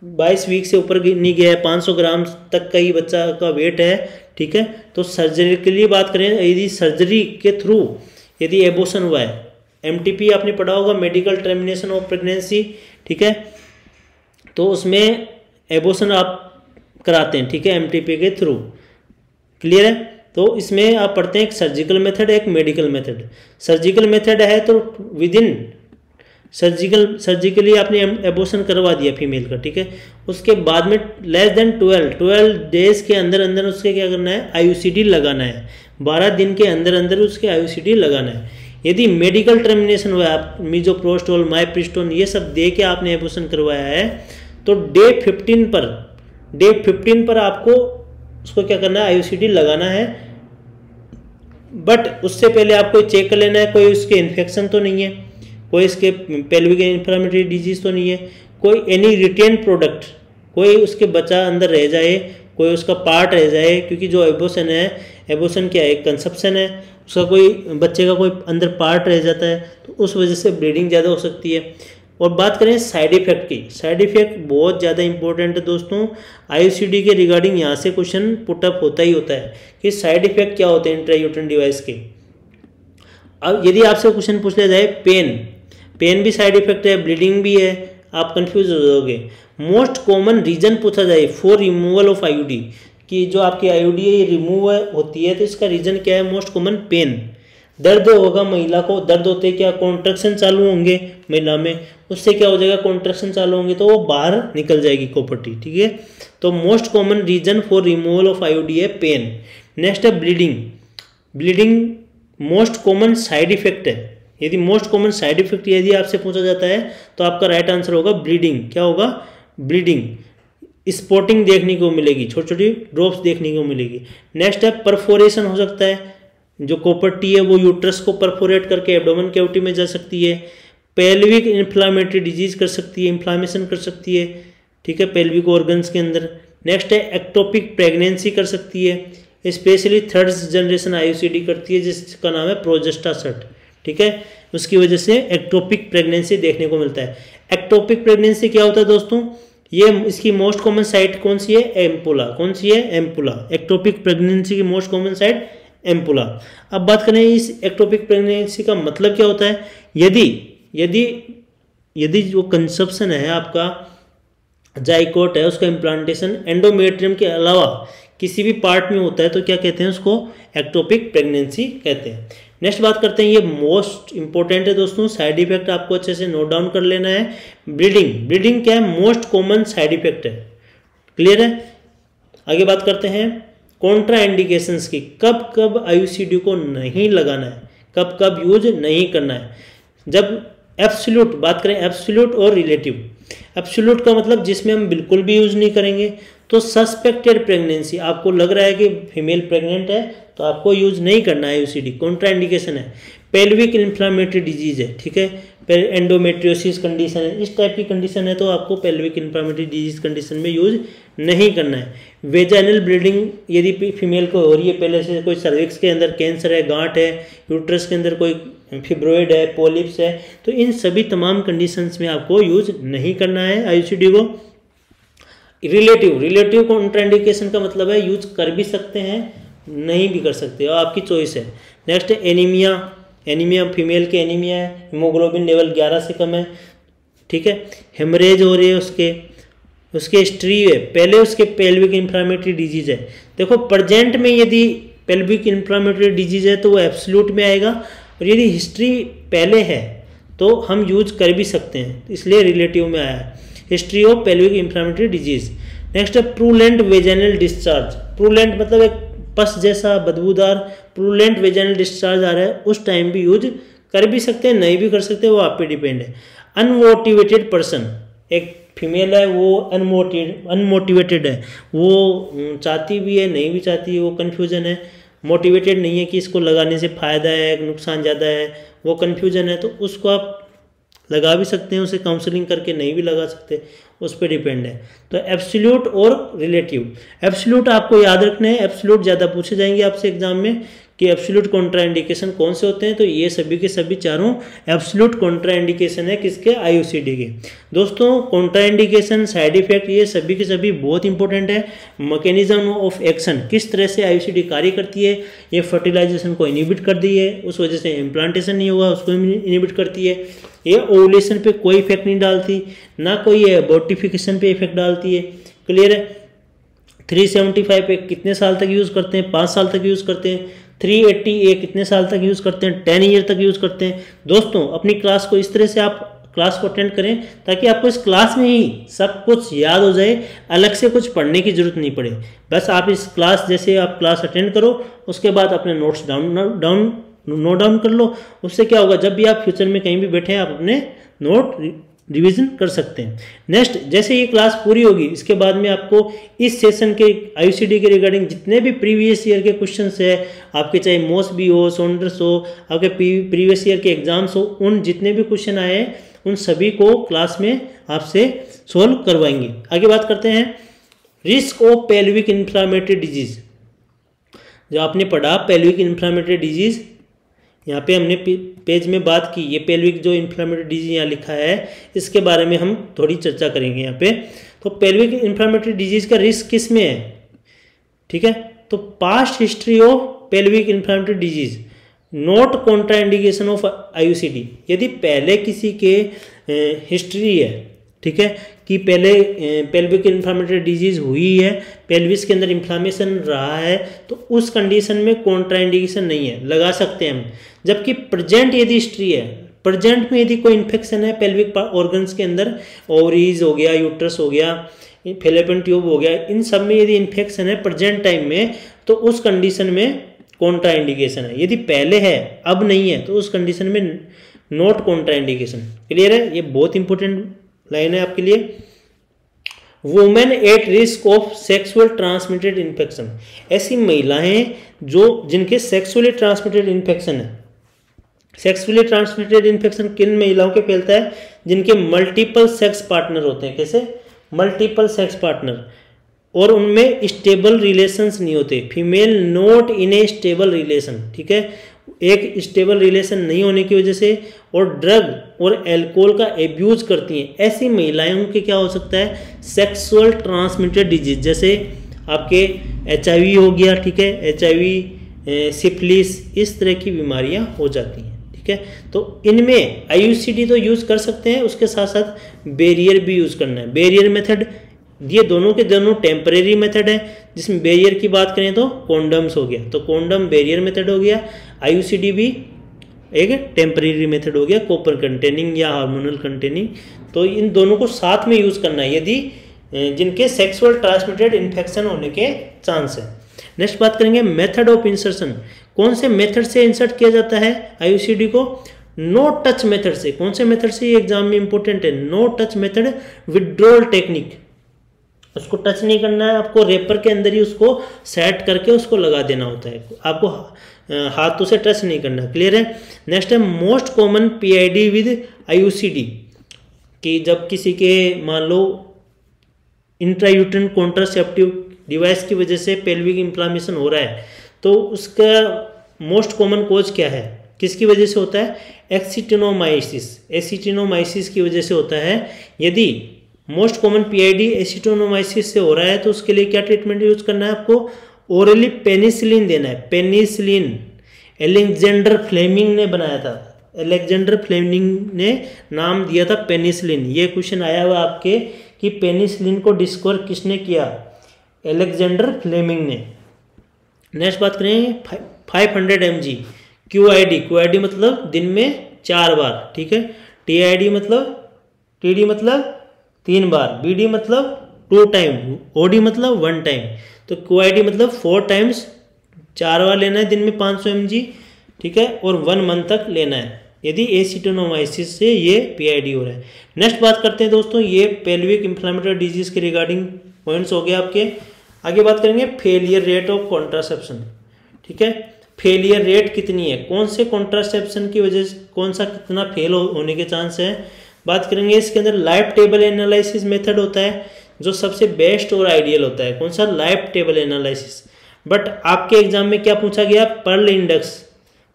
22 वीक से ऊपर नहीं गया है, 500 ग्राम तक का ही बच्चा का वेट है, ठीक है, तो सर्जरी के लिए बात करें, यदि सर्जरी के थ्रू यदि एबॉर्शन हुआ है, MTP आपने पढ़ा होगा, मेडिकल टर्मिनेशन ऑफ प्रेगनेंसी, ठीक है, तो उसमें एबॉर्शन आप कराते हैं, ठीक है, MTP के थ्रू। क्लियर है। तो इसमें आप पढ़ते हैं एक सर्जिकल मेथड है, एक मेडिकल मेथड। सर्जिकल मेथड है तो विद इन सर्जिकली आपने एबॉर्शन करवा दिया फीमेल का, ठीक है, उसके बाद में लेस देन 12 डेज के अंदर अंदर उसके क्या करना है, IUCD लगाना है, 12 दिन के अंदर अंदर उसके IUCD लगाना है। यदि मेडिकल टर्मिनेशन हुआ है, आप मीजोप्रोस्टोल, माइप्रिस्टोन ये सब दे के आपने एबॉर्शन करवाया है, तो डे 15 पर आपको उसको क्या करना है, IUCD लगाना है। बट उससे पहले आपको चेक कर लेना है कोई उसके इन्फेक्शन तो नहीं है, कोई इसके पेल्विक इन्फ्लेमेटरी डिजीज तो नहीं है, कोई एनी रिटेन प्रोडक्ट, कोई उसके बच्चा अंदर रह जाए, कोई उसका पार्ट रह जाए, क्योंकि जो एबॉर्शन है, एबॉर्शन क्या है, कंसेप्शन है, उसका कोई बच्चे का कोई अंदर पार्ट रह जाता है, तो उस वजह से ब्लीडिंग ज़्यादा हो सकती है। और बात करें साइड इफेक्ट की, साइड इफेक्ट बहुत ज़्यादा इंपॉर्टेंट है दोस्तों, IUCD के रिगार्डिंग यहाँ से क्वेश्चन पुटअप होता ही होता है कि साइड इफेक्ट क्या होते हैं इंट्रायूटेराइन डिवाइस के। अब यदि आपसे क्वेश्चन पूछ लिया जाए पेन भी साइड इफेक्ट है, ब्लीडिंग भी है, आप कंफ्यूज हो जाओगे। मोस्ट कॉमन रीजन पूछा जाए फॉर रिमूवल ऑफ IUD, कि जो आपकी IUD है ये रिमूव होती है तो इसका रीजन क्या है, मोस्ट कॉमन पेन, दर्द होगा महिला को, दर्द होते क्या, कॉन्ट्रैक्शन चालू होंगे महिला में, उससे क्या हो जाएगा, कॉन्ट्रैक्शन चालू होंगे तो वो बाहर निकल जाएगी कॉपर्टी, ठीक है। तो most common reason for removal of IUD है पेन। नेक्स्ट है bleeding most common side effect है। यदि मोस्ट कॉमन साइड इफेक्ट यदि आपसे पूछा जाता है तो आपका राइट आंसर होगा ब्लीडिंग। क्या होगा, ब्लीडिंग, स्पॉटिंग देखने को मिलेगी, छोटी छोटी ड्रॉप्स देखने को मिलेगी। नेक्स्ट है परफोरेशन हो सकता है, जो कॉपर्टी है वो यूट्रस को परफोरेट करके एब्डोमेन कैविटी में जा सकती है। पेल्विक इन्फ्लामेटरी डिजीज कर सकती है, इन्फ्लामेशन कर सकती है, ठीक है, पेल्विक ऑर्गन्स के अंदर। नेक्स्ट है एक्टोपिक प्रेगनेंसी कर सकती है, स्पेशली थर्ड जनरेशन IUCD करती है जिसका नाम है प्रोजेस्टासट, ठीक है, उसकी वजह से एक्टोपिक प्रेगनेंसी देखने को मिलता है। एक्टोपिक प्रेगनेंसी क्या होता है दोस्तों, ये इसकी मोस्ट कॉमन साइट कौन सी है, एम्पुला। कौन सी है, एम्पुला। एक्टोपिक प्रेगनेंसी की मोस्ट कॉमन साइट एम्पुला। अब बात करें इस एक्टोपिक प्रेगनेंसी का मतलब क्या होता है, यदि जो कंसेप्शन है आपका जाइकोट है उसका इम्प्लांटेशन एंडोमेट्रियम के अलावा किसी भी पार्ट में होता है तो क्या कहते हैं, उसको एक्टोपिक प्रेगनेंसी कहते हैं। नेक्स्ट बात करते हैं, ये मोस्ट इंपॉर्टेंट है दोस्तों, साइड इफेक्ट आपको अच्छे से नोट डाउन कर लेना है। ब्लीडिंग क्या है, मोस्ट कॉमन साइड इफेक्ट है। क्लियर है। आगे बात करते हैं कॉन्ट्रा इंडिकेशंस की, कब कब IUCD को नहीं लगाना है, कब कब यूज नहीं करना है। जब एब्सोल्यूट बात करें, एब्सोल्यूट और रिलेटिव। एब्सोल्यूट का मतलब जिसमें हम बिल्कुल भी यूज नहीं करेंगे, तो सस्पेक्टेड प्रेगनेंसी, आपको लग रहा है कि फीमेल प्रेग्नेंट है तो आपको यूज नहीं करना है IUCD, कॉन्ट्रा इंडिकेशन है। पेल्विक इन्फ्लामेटरी डिजीज है, ठीक है, एंडोमेट्रियोसिस कंडीशन है, इस टाइप की कंडीशन है तो आपको पेल्विक इन्फ्लामेटरी डिजीज कंडीशन में यूज नहीं करना है। वेजाइनल ब्लीडिंग यदि फीमेल को हो रही है, पहले से कोई सर्विक्स के अंदर कैंसर है, गांठ है, यूट्रस के अंदर कोई फिब्रोइड है, पॉलिप्स है, तो इन सभी तमाम कंडीशंस में आपको यूज नहीं करना है IUCD को। रिलेटिव कॉन्ट्राइंडिकेशन का मतलब है यूज कर भी सकते हैं, नहीं भी कर सकते, और आपकी चॉइस है। नेक्स्ट है एनीमिया, फीमेल के एनीमिया है, हीमोग्लोबिन लेवल 11 से कम है, ठीक है, हेमरेज हो रही है उसके हिस्ट्री है, पहले उसके पेल्विक इन्फ्लामेटरी डिजीज है। देखो प्रेजेंट में यदि पेल्विक इन्फ्लामेटरी डिजीज है तो वो एब्सोल्यूट में आएगा, और यदि हिस्ट्री पहले है तो हम यूज कर भी सकते हैं, इसलिए रिलेटिव में आया है। History of pelvic inflammatory disease. Next है प्रूलेंट वेजाइनल डिस्चार्ज। प्रूलेंट मतलब एक पस जैसा बदबूदार प्रूलेंट वेजाइनल डिस्चार्ज आ रहा है, उस टाइम भी यूज कर भी सकते हैं, नहीं भी कर सकते, वो आप पे डिपेंड है। अनमोटिवेटेड पर्सन, एक फीमेल है वो अनमोटिवेटेड है, वो चाहती भी है नहीं भी चाहती है, वो कन्फ्यूजन है, मोटिवेटेड नहीं है कि इसको लगाने से फ़ायदा है नुकसान ज़्यादा है, वो कन्फ्यूजन है, तो उसको आप लगा भी सकते हैं, उसे काउंसलिंग करके नहीं भी लगा सकते, उस पर डिपेंड है। तो एब्सोल्यूट और रिलेटिव। एब्सोल्यूट आपको याद रखना है, एब्सोल्यूट ज़्यादा पूछे जाएंगे आपसे एग्जाम में कि एब्सोल्यूट कॉन्ट्राइंडिकेशन कौन से होते हैं, तो ये सभी के सभी चारों एब्सोल्यूट कॉन्ट्राइंडिकेशन है किसके, आईयूसीडी के। दोस्तों कॉन्ट्राइंडिकेशन, साइड इफेक्ट, ये सभी के सभी बहुत इंपॉर्टेंट है। मैकेनिज्म ऑफ एक्शन, किस तरह से आईयूसीडी कार्य करती है, ये फर्टिलाइजेशन को इनिबिट कर दी है, उस वजह से इम्प्लांटेशन नहीं होगा, उसको इनिबिट करती है। ये ओवुलेशन पे कोई इफेक्ट नहीं डालती, ना कोई ये अबॉर्टिफिकेशन पे इफेक्ट डालती है। क्लियर है। 375 पे कितने साल तक यूज़ करते हैं, 5 साल तक यूज़ करते हैं। 380 ए कितने साल तक यूज़ करते हैं, 10 ईयर तक यूज़ करते हैं। दोस्तों अपनी क्लास को इस तरह से आप क्लास को अटेंड करें ताकि आपको इस क्लास में ही सब कुछ याद हो जाए, अलग से कुछ पढ़ने की जरूरत नहीं पड़े। बस आप इस क्लास जैसे आप क्लास अटेंड करो, उसके बाद अपने नोट्स नोट डाउन कर लो। उससे क्या होगा, जब भी आप फ्यूचर में कहीं भी बैठे हैं आप अपने नोट रिवीजन कर सकते हैं। नेक्स्ट, जैसे ये क्लास पूरी होगी इसके बाद में आपको इस सेशन के आईयूसीडी के रिगार्डिंग जितने भी प्रीवियस ईयर के क्वेश्चंस है आपके, चाहे मोस भी हो, सॉन्डर्स हो, आपके प्रीवियस ईयर के एग्जाम्स हो, उन जितने भी क्वेश्चन आए हैं उन सभी को क्लास में आपसे सोल्व करवाएंगे। आगे बात करते हैं risk of pelvic inflammatory disease. जो आपने पढ़ा पेल्विक इन्फ्लामेटरी डिजीज, यहाँ पे हमने पेज में बात की, ये पेल्विक जो इन्फ्लामेटरी डिजीज यहाँ लिखा है इसके बारे में हम थोड़ी चर्चा करेंगे यहाँ पे। तो पेल्विक इन्फ्लामेटरी डिजीज का रिस्क किस में है, ठीक है। तो past history of pelvic inflammatory disease not contraindication of IUCD. यदि पहले किसी के हिस्ट्री है, ठीक है, कि पहले पेल्विक इन्फ्लामेटरी डिजीज हुई है, पेल्विस के अंदर इन्फ्लामेशन रहा है, तो उस कंडीशन में कॉन्ट्राइंडिकेशन नहीं है, लगा सकते हैं हम। जबकि प्रेजेंट यदि हिस्ट्री है, प्रेजेंट में यदि कोई इन्फेक्शन है पेल्विक ऑर्गन्स के अंदर, ओवरीज हो गया, यूट्रस हो गया, फैलोपियन ट्यूब हो गया, इन सब में यदि इन्फेक्शन है प्रेजेंट टाइम में, तो उस कंडीशन में कॉन्ट्राइंडिकेशन है। यदि पहले है अब नहीं है तो उस कंडीशन में नॉट कॉन्ट्राइंडिकेशन। क्लियर है, ये बहुत इंपॉर्टेंट लाइन है आपके लिए। Women at risk of sexual transmitted infection, ऐसी महिलाएं जो जिनके सेक्सुअली ट्रांसमिटेड इन्फेक्शन है। सेक्सुअली ट्रांसमिटेड इन्फेक्शन किन महिलाओं के फैलता है, जिनके मल्टीपल सेक्स पार्टनर होते हैं। कैसे, मल्टीपल सेक्स पार्टनर, और उनमें स्टेबल रिलेशंस नहीं होते। Female not in A stable relation, ठीक है, एक स्टेबल रिलेशन नहीं होने की वजह से, और ड्रग और अल्कोहल का एब्यूज करती हैं, ऐसी महिलाओं के क्या हो सकता है, सेक्सुअल ट्रांसमिटेड डिजीज, जैसे आपके HIV हो गया, ठीक है, HIV, सिफिलिस, इस तरह की बीमारियां हो जाती हैं, ठीक है। तो इनमें आईयूसीडी तो यूज कर सकते हैं, उसके साथ साथ बैरियर भी यूज करना है। बैरियर मेथड, ये दोनों के दोनों टेम्परेरी मेथड है। जिसमें बैरियर की बात करें तो कॉन्डम्स हो गया, तो कॉन्डम बैरियर मेथड हो गया। आईयूसीडी भी एक टेम्परेरी मेथड हो गया, कॉपर कंटेनिंग या हार्मोनल कंटेनिंग। तो इन दोनों को साथ में यूज करना है यदि जिनके सेक्सुअल ट्रांसमिटेड इन्फेक्शन होने के चांस है। नेक्स्ट बात करेंगे मेथड ऑफ इंसर्शन, कौन से मेथड से इंसर्ट किया जाता है आईयूसीडी को, नो टच मेथड से। कौन से मेथड से, ये एग्जाम में इंपॉर्टेंट है, no touch method, withdrawal technique, उसको टच नहीं करना है, आपको रेपर के अंदर ही उसको सेट करके उसको लगा देना होता है, आपको हाथों से टच नहीं करना। क्लियर है। नेक्स्ट है most common PID with IUCD, कि जब किसी के मान लो इंट्रायूटेरन कॉन्ट्रासेप्टिव डिवाइस की वजह से पेल्विक इन्फ्लामेशन हो रहा है, तो उसका मोस्ट कॉमन कोज क्या है, किसकी वजह से होता है, एक्सिटिनोमाइसिस, एसिटिनोमाइसिस की वजह से होता है। यदि मोस्ट कॉमन PID एसिटिनोमाइसिस से हो रहा है तो उसके लिए क्या ट्रीटमेंट यूज करना है, आपको ओरली पेनिसिलिन देना है। पेनिसिलिन एलेक्जेंडर फ्लेमिंग ने बनाया था, एलेक्जेंडर फ्लेमिंग ने नाम दिया था पेनिसिलिन। ये क्वेश्चन आया हुआ आपके कि पेनिसिलिन को डिस्कवर किसने किया, एलेक्जेंडर फ्लेमिंग ने। नेक्स्ट बात करें 500 mg QID, QID मतलब दिन में 4 बार, ठीक है, TID मतलब TD मतलब 3 बार, BD मतलब 2 टाइम, OD मतलब 1 टाइम। तो QID मतलब 4 टाइम्स, 4 बार लेना है दिन में 500 mg, ठीक है, और 1 मंथ तक लेना है यदि एसिटोनोमाइसिस से ये PID हो रहा है। नेक्स्ट बात करते हैं दोस्तों, ये पेल्विक इंफ्लेमेटरी डिजीज के रिगार्डिंग पॉइंट्स हो गए आपके। आगे बात करेंगे फेलियर रेट ऑफ कॉन्ट्रासेप्शन, ठीक है, फेलियर रेट कितनी है, कौन से कॉन्ट्रासेप्शन की वजह से कौन सा कितना फेल होने के चांस है। बात करेंगे इसके अंदर लाइफ टेबल एनालिसिस मेथड होता है जो सबसे बेस्ट और आइडियल होता है। कौन सा? Life table analysis. बट आपके एग्जाम में क्या पूछा गया? Perl index.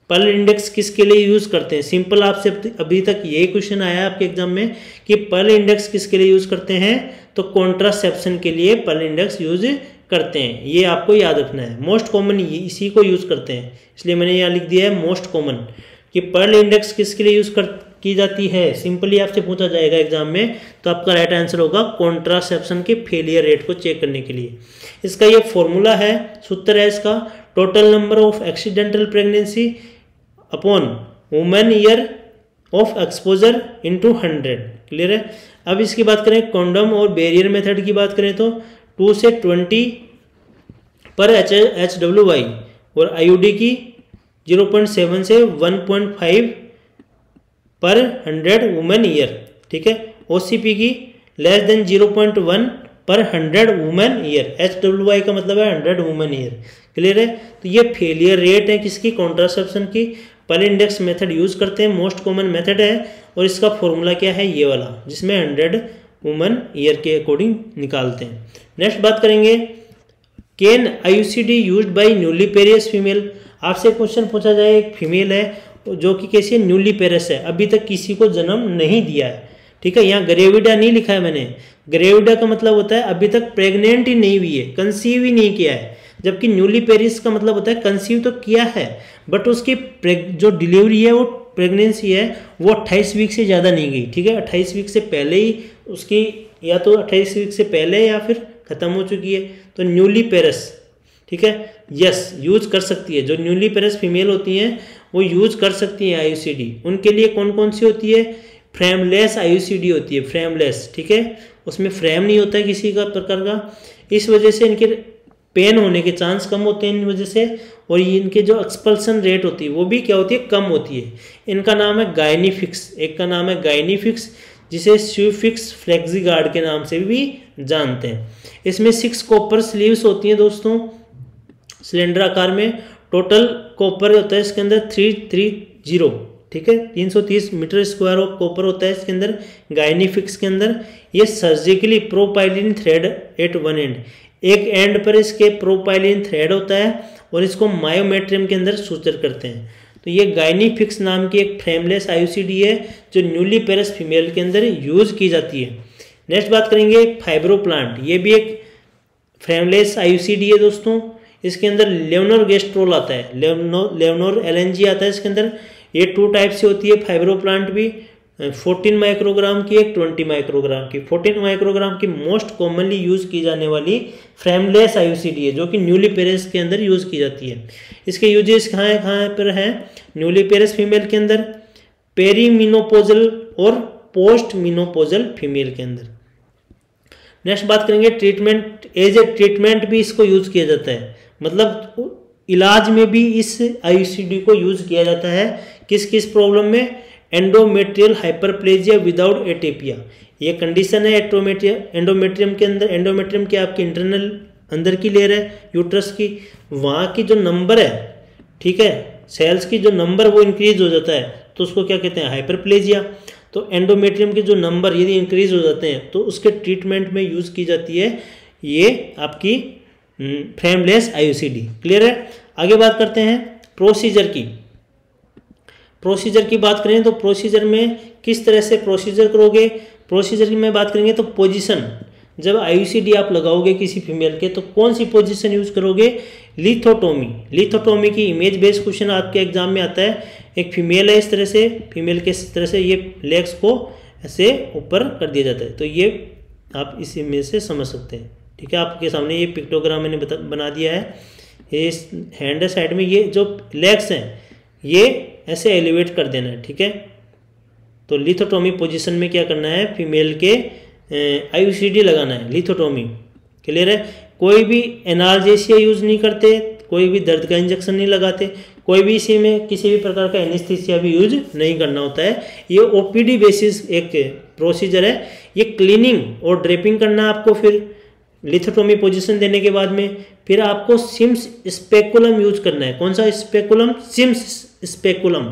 पर्ल इंडेक्स किसके लिए यूज करते हैं? सिंपल आपसे अभी तक यही क्वेश्चन आया है आपके एग्जाम में कि पर्ल इंडेक्स किसके लिए यूज करते हैं, तो कॉन्ट्रासेप्शन के लिए पर्ल इंडेक्स यूज करते हैं। ये आपको याद रखना है, मोस्ट कॉमन इसी को यूज करते हैं, इसलिए मैंने यहाँ लिख दिया है मोस्ट कॉमन कि पर्ल इंडेक्स किसके लिए यूज की जाती है। सिंपली आपसे पूछा जाएगा एग्जाम में, तो आपका राइट आंसर होगा कॉन्ट्रासेप्शन के फेलियर रेट को चेक करने के लिए। इसका ये फॉर्मूला है, सूत्र है इसका, total number of accidental pregnancy upon women year of exposure into 100। Clear है। अब इसकी बात करें कॉन्डम और बैरियर मेथड की बात करें तो 2 से 20 पर HWY और IUD की 0.7 से 1.5 पर 100 वुमेन ईयर, ठीक है। OCP की लेस देन 0.1 पर 100 वुमेन ईयर, HWY का मतलब है 100 वुमेन ईयर। क्लियर है। तो ये फेलियर रेट है किसकी? कॉन्ट्रासेप्शन की। पर्ल इंडेक्स मेथड यूज करते हैं, मोस्ट कॉमन मेथड है, और इसका फॉर्मूला क्या है? ये वाला, जिसमें 100 वुमेन ईयर के अकॉर्डिंग निकालते हैं। नेक्स्ट बात करेंगे can IUCD used by newly parous female. आपसे क्वेश्चन पूछा जाए, एक फीमेल है जो कि कैसी न्यूली पेरियस है, अभी तक किसी को जन्म नहीं दिया है, ठीक है। यहाँ ग्रेविडा नहीं लिखा है मैंने, ग्रेविडा का मतलब होता है अभी तक प्रेग्नेंट ही नहीं हुई है, कंसीव ही नहीं किया है, जबकि न्यूली पेरियस का मतलब होता है कंसीव तो किया है बट उसकी जो डिलीवरी है, वो प्रेगनेंसी है, वो 28 वीक से ज़्यादा नहीं गई, ठीक है। 28 वीक से पहले ही उसकी, या तो 28 वीक से पहले या फिर ख़त्म हो चुकी है, तो न्यूली पेरियस, ठीक है, यस यूज कर सकती है। जो न्यूली पेरियस फीमेल होती हैं वो यूज कर सकती है IUCD। उनके लिए कौन कौन सी होती है? फ्रेमलेस IUCD होती है, फ्रेमलेस, ठीक है, उसमें फ्रेम नहीं होता है किसी का प्रकार का, इस वजह से इनके पेन होने के चांस कम होते हैं इन वजह से, और ये इनके जो एक्सपल्सन रेट होती है वो भी क्या होती है? कम होती है। इनका नाम है गायनीफिक्स, एक का नाम है गायनीफिक्स, जिसे स्यूफिक्स फ्लेक्सिगार्ड के नाम से भी जानते हैं। इसमें 6 कॉपर स्लीव्स होती हैं दोस्तों, सिलेंडर आकार में। टोटल कॉपर होता है इसके अंदर 330, ठीक है, 330 मीटर स्क्वायर ऑफ कॉपर होता है इसके अंदर गायनीफिक्स के अंदर। ये surgically propylene thread at one end, एक एंड पर इसके प्रोपाइलिन थ्रेड होता है और इसको मायोमेट्रियम के अंदर सूचर करते हैं। तो ये गायनीफिक्स नाम की एक फ्रेमलेस IUCD है जो न्यूली पेरियस फीमेल के अंदर यूज की जाती है। नेक्स्ट बात करेंगे फाइब्रोप्लांट, ये भी एक फ्रेमलेस IUCD है दोस्तों। इसके अंदर लेवनोरगेस्ट्रोल आता है, लेवनोर LNG आता है इसके अंदर। ये 2 टाइप से होती है फाइब्रोप्लांट भी, 14 माइक्रोग्राम की, एक 20 माइक्रोग्राम की। 14 माइक्रोग्राम की मोस्ट कॉमनली यूज की जाने वाली फ्रेमलेस IUCD है जो कि न्यूली पेरियस के अंदर यूज की जाती है। इसके यूजेस कहाँ पर हैं? न्यूली पेरियस फीमेल के अंदर, पेरीमिनोपोजल और पोस्ट मिनोपोजल फीमेल के अंदर। नेक्स्ट बात करेंगे ट्रीटमेंट, एज ए ट्रीटमेंट भी इसको यूज किया जाता है, मतलब इलाज में भी इस IUCD को यूज किया जाता है। किस किस प्रॉब्लम में? एंडोमेट्रियल हाइपरप्लेजिया विदाउट एटेपिया, ये कंडीशन है एंडोमेट्रियम के अंदर। एंडोमेट्रियम की आपकी इंटरनल अंदर की लेयर है यूट्रस की, वहाँ की जो नंबर है, ठीक है, सेल्स की जो नंबर वो इंक्रीज हो जाता है, तो उसको क्या कहते हैं? हाइपरप्लेजिया। तो एंडोमेट्रियम के जो नंबर यदि इंक्रीज हो जाते हैं तो उसके ट्रीटमेंट में यूज की जाती है ये आपकी फ्रेमलेस IUCD। क्लियर है। आगे बात करते हैं प्रोसीजर की। प्रोसीजर की बात करें तो प्रोसीजर में किस तरह से प्रोसीजर करोगे? प्रोसीजर की में बात करेंगे तो पोजीशन, जब IUCD आप लगाओगे किसी फीमेल के तो कौन सी पोजीशन यूज करोगे? लिथोटोमी। लिथोटोमी की इमेज बेस्ड क्वेश्चन आपके एग्जाम में आता है। एक फीमेल है, इस तरह से फीमेल के इस तरह से ये लेग्स को ऐसे ऊपर कर दिया जाता है, तो ये आप इस इमेज से समझ सकते हैं, ठीक है। आपके सामने ये पिक्टोग्राम मैंने बना दिया है। ये इस हैंड साइड में ये जो लेग्स हैं ये ऐसे एलिवेट कर देना है, ठीक है। तो लिथोटोमी पोजीशन में क्या करना है, फीमेल के आईयूसीडी लगाना है, लिथोटोमी। क्लियर है। कोई भी एनाल्जेसिया यूज नहीं करते, कोई भी दर्द का इंजेक्शन नहीं लगाते, कोई भी इसी में किसी भी प्रकार का एनेस्थीसिया भी यूज नहीं करना होता है। ये ओपीडी बेसिस एक प्रोसीजर है। ये क्लीनिंग और ड्रेपिंग करना है आपको, फिर लिथोटोमी पोजीशन देने के बाद में फिर आपको सिम्स स्पेकुलम यूज करना है। कौन सा स्पेकुलम? CIMS speculum.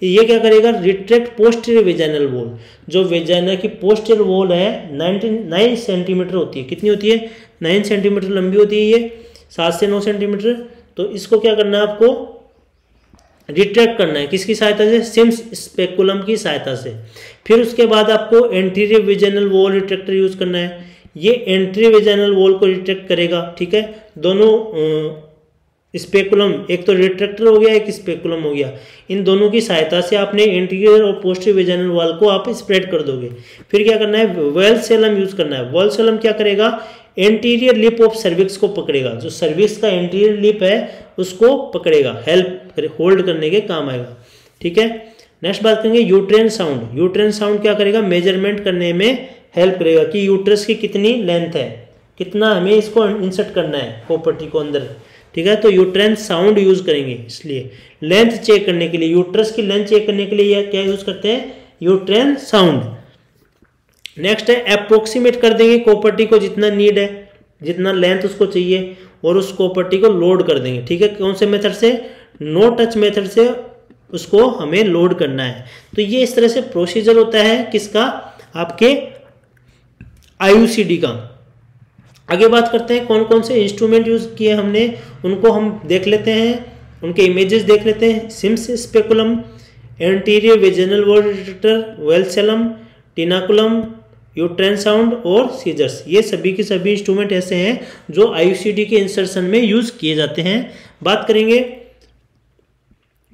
ये क्या करेगा, रिट्रैक्ट पोस्टीरियर वेजाइनल वॉल। जो वेजाइना की पोस्टीरियर वॉल है 9 सेंटीमीटर होती है। कितनी होती है? 9 सेंटीमीटर लंबी होती है ये, 7 से 9 सेंटीमीटर। तो इसको क्या करना है आपको, रिट्रैक्ट करना है। किसकी सहायता से? सिम्स स्पेकुलम की सहायता से। फिर उसके बाद आपको anterior vaginal wall retractor use करना है। ये एंटीरियर वेजाइनल वॉल को रिट्रैक्ट करेगा, ठीक है। दोनों स्पेकुलम, एक तो रिट्रैक्टर हो गया, एक स्पेकुलम हो गया, इन दोनों की सहायता से आपने एंटीरियर और पोस्टीरियर वेजाइनल वॉल को आप स्प्रेड कर दोगे। फिर क्या करना है, वॉल्सेलम यूज करना है। वॉल्सेलम क्या करेगा, एंटीरियर लिप ऑफ सर्विक्स को पकड़ेगा। जो सर्विक्स का एंटीरियर लिप है उसको पकड़ेगा, हेल्प होल्ड करने के काम आएगा, ठीक है। नेक्स्ट बात करेंगे यूट्रेन साउंड। यूट्रेन साउंड क्या करेगा, मेजरमेंट करने में हेल्प करेगा कि यूट्रस की कितनी लेंथ है, कितना हमें इसको इंसर्ट करना है प्रॉपर्टी को अंदर, ठीक है। तो यूट्रेन साउंड यूज करेंगे, इसलिए लेंथ चेक करने के लिए, यूट्रस की लेंथ चेक करने के लिए क्या यूज करते हैं, यूट्रेन साउंड। नेक्स्ट है अप्रोक्सीमेट कर देंगे प्रॉपर्टी को, जितना नीड है, जितना लेंथ उसको चाहिए, और उस प्रॉपर्टी को लोड कर देंगे, ठीक है। कौन से मेथड से, नो टच मेथड से उसको हमें लोड करना है। तो ये इस तरह से प्रोसीजर होता है किसका, आपके आईयूसीडी का। आगे बात करते हैं कौन कौन से इंस्ट्रूमेंट यूज किए हमने, उनको हम देख लेते हैं, उनके इमेजेस देख लेते हैं। Sims speculum, anterior vaginal wall retractor, vulsellum, tenaculum, uterine sound और सीजर्स। ये सभी के सभी इंस्ट्रूमेंट ऐसे हैं जो आईयूसीडी के इंसर्शन में यूज किए जाते हैं। बात करेंगे,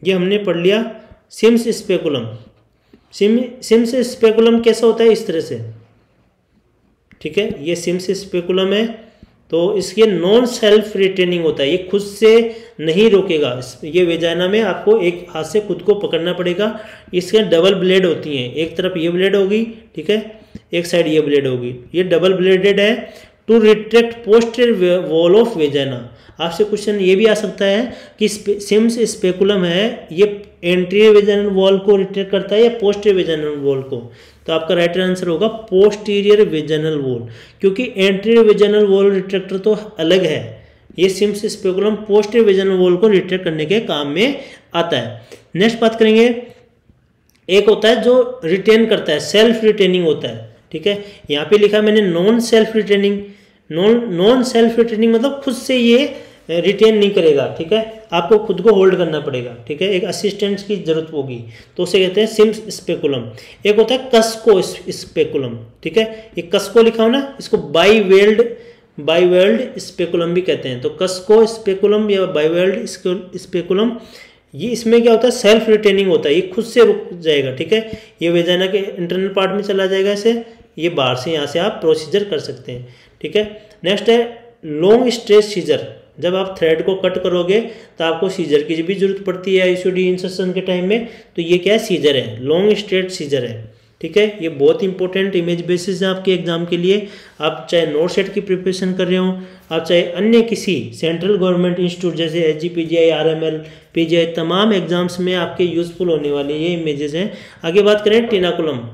ये हमने पढ़ लिया सिम्स स्पेकुलम। सिम्स स्पेकुलम कैसा होता है, इस तरह से, ठीक है। ये सिम्स स्पेकुलम है, तो इसके नॉन सेल्फ रिटेनिंग होता है, ये खुद से नहीं रोकेगा। ये वेजाइना में आपको एक हाथ से खुद को पकड़ना पड़ेगा। इसके डबल ब्लेड होती हैं, एक तरफ ये ब्लेड होगी, ठीक है, एक साइड ये ब्लेड होगी, ये डबल ब्लेडेड है। To retract posterior wall of vagina. आपसे क्वेश्चन ये भी आ सकता है कि सिम्स स्पेकुलम है, ये एंटीरियर वेजाइनल वॉल को रिट्रैक्ट करता है या पोस्टीरियर वेजाइनल वॉल को। तो आपका राइट आंसर होगा पोस्टीरियर वेजाइनल वॉल, क्योंकि एंटीरियर वेजाइनल वॉल रिट्रैक्टर तो अलग है। ये Sims speculum posterior vaginal wall को रिट्रैक्ट करने के काम में आता है। नेक्स्ट बात करेंगे, एक होता है जो रिटेन करता है, सेल्फ रिटेनिंग होता है, ठीक है। यहाँ पे लिखा मैंने non self retaining. Non self retaining मतलब खुद से ये रिटेन नहीं करेगा, ठीक है, आपको खुद को होल्ड करना पड़ेगा, ठीक है, एक असिस्टेंट की जरूरत होगी, तो उसे कहते हैं सिम्स स्पेकुलम। एक होता है कस्को स्पेकुलम, ठीक है, ये कस्को लिखा हो ना, इसको बाईवेल्ड स्पेकुलम भी कहते हैं। तो कस्को स्पेकुलम या बाईवेल्ड स्पेकुलम, ये इसमें क्या होता है, सेल्फ रिटेनिंग होता है, ये खुद से रुक जाएगा, ठीक है। ये वेजाइना के इंटरनल पार्ट में चला जाएगा, ऐसे ये बाहर से यहाँ से आप प्रोसीजर कर सकते हैं, ठीक है। नेक्स्ट है लॉन्ग स्ट्रेच सीजर। जब आप थ्रेड को कट करोगे तो आपको सीजर की भी जरूरत पड़ती है आईयूसीडी इंसर्शन के टाइम में, तो ये क्या है, सीजर है, लॉन्ग स्ट्रेट सीजर है, ठीक है। ये बहुत इंपॉर्टेंट इमेज बेसिस है आपके एग्जाम के लिए। आप चाहे नोट सेट की प्रिपरेशन कर रहे हो, आप चाहे अन्य किसी सेंट्रल गवर्नमेंट इंस्टीट्यूट जैसे एसजीपीजीआई, आरएमएल, पीजीआई, तमाम एग्जाम्स में आपके यूजफुल होने वाले ये इमेजेस हैं। आगे बात करें टिनाकुलम।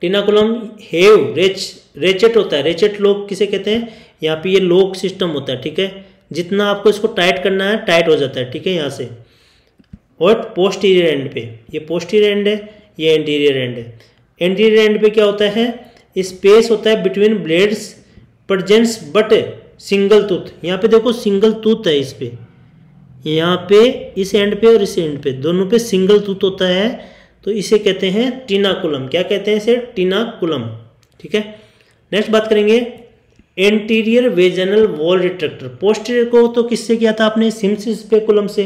टिनाकुलम हेव रेचेट होता है। रेचेट लॉक किसे कहते हैं, यहाँ पे ये लॉक सिस्टम होता है, ठीक है, जितना आपको इसको टाइट करना है टाइट हो जाता है, ठीक है, यहाँ से। और पोस्टीरियर एंड पे, ये पोस्टीरियर एंड है, ये एंटीरियर एंड है। एंटीरियर एंड पे क्या होता है, स्पेस होता है between blades presents but single tooth. यहाँ पे देखो सिंगल टूथ है, इस पे, यहाँ पे इस एंड पे और इस एंड पे, दोनों पे सिंगल टूथ होता है, तो इसे कहते हैं टिनाकुलम। क्या कहते हैं इसे, टिनाकुलम, ठीक है। नेक्स्ट बात करेंगे anterior vaginal wall retractor. Posterior को तो किससे किया था आपने, सिम्स स्पेकुलम से,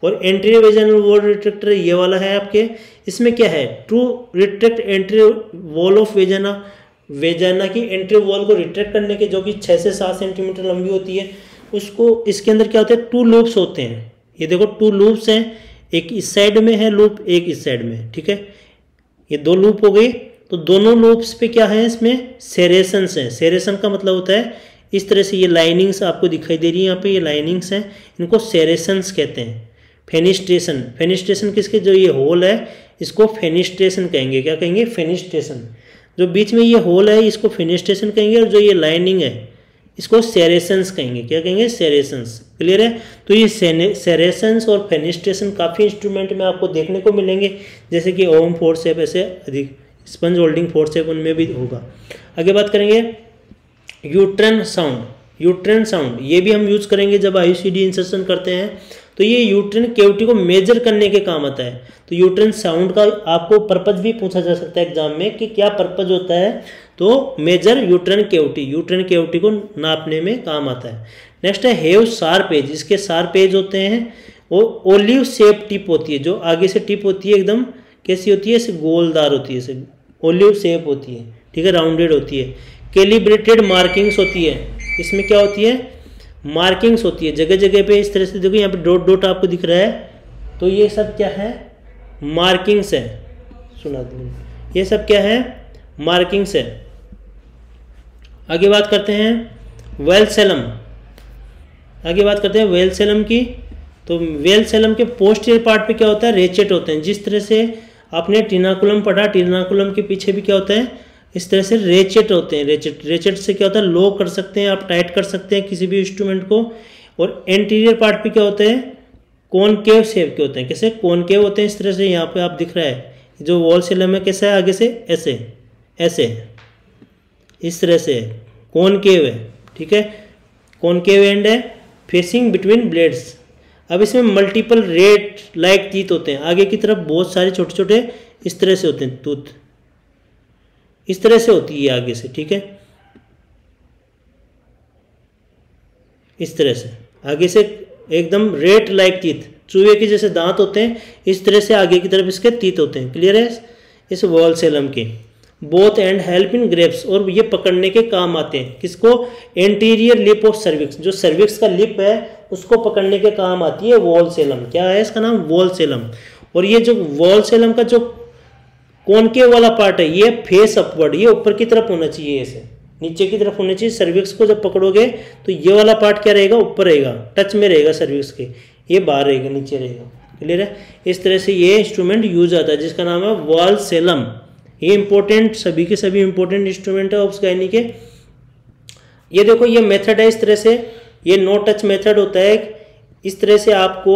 और एंटीरियर वेजाइनल वॉल रिट्रैक्टर ये वाला है आपके। इसमें क्या है, to retract anterior wall of vagina. Vagina की एंटीरियर वॉल को रिट्रैक्ट करने के, जो कि 6 से 7 सेंटीमीटर लंबी होती है, उसको इसके अंदर क्या होता है, 2 लूप्स होते हैं। ये देखो 2 लूप्स हैं, एक इस साइड में है लूप, एक इस साइड में, ठीक है। ये 2 लूप हो गई। तो दोनों लूप्स पे क्या है, इसमें सेरेशंस हैं। सेरेशन का मतलब होता है इस तरह से ये लाइनिंग्स आपको दिखाई दे रही है, यहाँ पे ये लाइनिंग्स हैं, इनको सेरेशंस कहते हैं। फेनिस्ट्रेशन, फेनिस्ट्रेशन किसके, जो ये होल है इसको फेनिस्ट्रेशन कहेंगे। क्या कहेंगे, फेनिस्ट्रेशन। जो बीच में ये होल है इसको फेनिस्ट्रेशन कहेंगे, और जो ये लाइनिंग है इसको सेरेशंस कहेंगे। क्या कहेंगे, सेरेशंस। क्लियर है। तो ये सेरेशंस और फेनिस्ट्रेशन काफ़ी इंस्ट्रूमेंट में आपको देखने को मिलेंगे, जैसे कि ओम फोर्सेप, ऐसे अधिक स्पंज होल्डिंग फोर्सेप उनमें भी होगा। आगे बात करेंगे यूट्रन साउंड। यूट्रन साउंड ये भी हम यूज करेंगे जब आईयूसीडी इंसर्शन करते हैं, तो ये यूट्रन कैविटी को मेजर करने के काम आता है। तो यूट्रन साउंड का आपको पर्पज भी पूछा जा सकता है एग्जाम में कि क्या पर्पज होता है, तो मेजर यूट्रन कैविटी, यूट्रन कैविटी को नापने में काम आता है। नेक्स्ट है हेव शार्प एज। इसके शार्प एज होते हैं, वो ओलिव शेप टिप होती है, जो आगे से टिप होती है एकदम कैसी होती है, ऐसे गोलदार होती है, ऐसे ओलिव शेप होती है, ठीक है, राउंडेड होती है। कैलिब्रेटेड मार्किंग्स होती है, इसमें क्या होती है, मार्किंग्स होती है जगह जगह पे इस तरह से। देखो यहाँ पे डॉट डॉट आपको दिख रहा है, तो ये सब क्या है, मार्किंग्स है। सुना दो, ये सब क्या है, मार्किंग्स है। आगे बात करते हैं वेलसेलम। आगे बात करते हैं वेलसेलम की। तो वेलसेलम के पोस्टीरियर पार्ट पे क्या होता है, रेचेट होते हैं। जिस तरह से आपने टिनाकुलम पढ़ा, टिनाकुलम के पीछे भी क्या होता है, इस तरह से रेचेट होते हैं। रेचेट, रेचेट से क्या होता है, लो कर सकते हैं आप, टाइट कर सकते हैं किसी भी इंस्ट्रूमेंट को। और एंटीरियर पार्ट पे क्या होते हैं, कॉनकेव शेप के होते हैं। कैसे, कॉनकेव होते हैं इस तरह से। यहाँ पे आप दिख रहा है जो वॉलसेलम है कैसा है, आगे से ऐसे ऐसे इस तरह से कॉनकेव है, ठीक है, कॉनकेव एंड है, फेसिंग बिटवीन ब्लेड्स। अब इसमें मल्टीपल रेट लाइक टीथ होते हैं, आगे की तरफ बहुत सारे छोटे छोटे इस तरह से होते हैं टूथ, इस तरह से होती है आगे से, ठीक है, इस तरह से आगे से एकदम रेट लाइक टीथ, चूहे के जैसे दांत होते हैं, इस तरह से आगे की तरफ इसके टीथ होते हैं। क्लियर है। इस वॉलसेलम के both and help in grapes, और ये पकड़ने के काम आते हैं। किसको, एंटीरियर लिप ऑफ सर्विक्स, जो सर्विक्स का लिप है उसको पकड़ने के काम आती है वॉलसेलम। क्या है इसका नाम, वॉलसेलम। और ये जो वॉलसेलम का जो कॉनकेव वाला पार्ट है ये फेस अपवर्ड, ये ऊपर की तरफ होना चाहिए, ऐसे नीचे की तरफ होना चाहिए। सर्विक्स को जब पकड़ोगे तो ये वाला पार्ट क्या रहेगा, ऊपर रहेगा, टच में रहेगा सर्विक्स के, ये बाहर रहेगा, नीचे रहेगा। क्लियर है। इस तरह से ये इंस्ट्रूमेंट यूज आता है जिसका नाम है वॉलसेलम। ये इंपॉर्टेंट, सभी के सभी इंपॉर्टेंट इंस्ट्रूमेंट है ऑब्स गायनी के। ये देखो ये मेथड है इस तरह से, ये नो टच मेथड होता है। इस तरह से आपको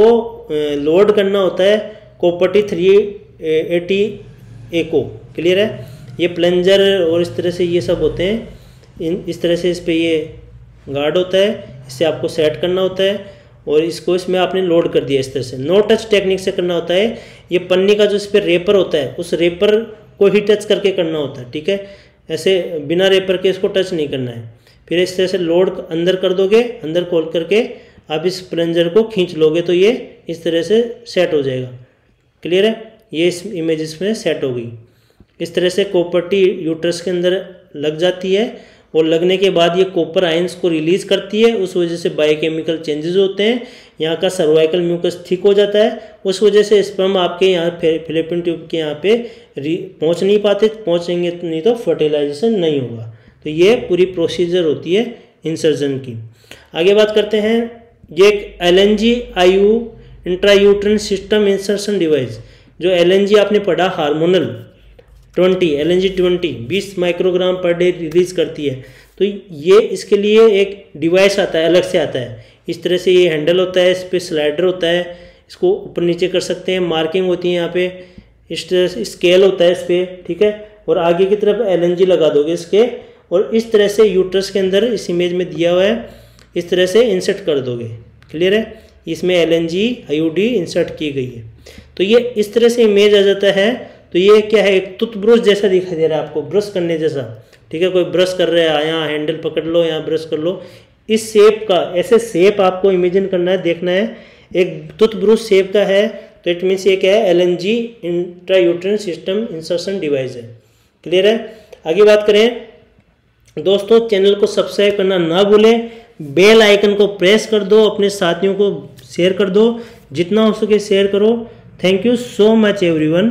लोड करना होता है कोपर्टी 380 एको। क्लियर है। ये प्लंजर और इस तरह से ये सब होते हैं, इस तरह से इस पे ये गार्ड होता है, इससे आपको सेट करना होता है और इसको इसमें आपने लोड कर दिया इस तरह से। नो टच टेक्निक से करना होता है। ये पन्नी का जो इस पर रेपर होता है उस रेपर को ही टच करके करना होता है, ठीक है, ऐसे बिना रेपर के इसको टच नहीं करना है। फिर इस तरह से लोड अंदर कर दोगे, अंदर खोल करके आप इस प्लंजर को खींच लोगे तो ये इस तरह से सेट हो जाएगा। क्लियर है। ये इस इमेजेस में सेट हो गई। इस तरह से कॉपर यूट्रस के अंदर लग जाती है और लगने के बाद ये कॉपर आयंस को रिलीज करती है, उस वजह से बायोकेमिकल चेंजेस होते हैं। यहाँ का सर्वाइकल म्यूकस थिक हो जाता है, उस वजह से स्पर्म आपके यहाँ फिलिपिन ट्यूब के यहाँ पे पहुँच नहीं पाते, पहुँचेंगे नहीं तो फर्टिलाइजेशन नहीं होगा। तो ये पूरी प्रोसीजर होती है इंसर्जन की। आगे बात करते हैं, ये एक LNG IU intrauterine system insertion device, जो LNG आपने पढ़ा hormonal 20 LNG 20 microgram per day release करती है। तो ये इसके लिए एक डिवाइस आता है, अलग से आता है। इस तरह से ये हैंडल होता है, इस पर स्लाइडर होता है, इसको ऊपर नीचे कर सकते हैं, मार्किंग होती है यहाँ पे, इस तरह से स्केल होता है इस पर, ठीक है, और आगे की तरफ LNG लगा दोगे इसके, और इस तरह से यूट्रस के अंदर इस इमेज में दिया हुआ है इस तरह से इंसर्ट कर दोगे। क्लियर है। इसमें LNG IUD इंसर्ट की गई है। तो ये इस तरह से इमेज आ जाता है। तो ये क्या है, एक टूथब्रश जैसा दिखाई दे रहा है आपको, ब्रश करने जैसा, ठीक है, कोई ब्रश कर रहा है, यहाँ हैंडल पकड़ लो, यहाँ ब्रश कर लो, इस शेप का, ऐसे शेप आपको इमेजिन करना है, देखना है। एक टूथब्रश शेप का है, तो इट मीन्स ये क्या है, LNG intrauterine system insertion device है। क्लियर है। आगे बात करें दोस्तों, चैनल को सब्सक्राइब करना ना भूलें, बेल आइकन को प्रेस कर दो, अपने साथियों को शेयर कर दो, जितना हो सके शेयर करो। Thank you so much everyone.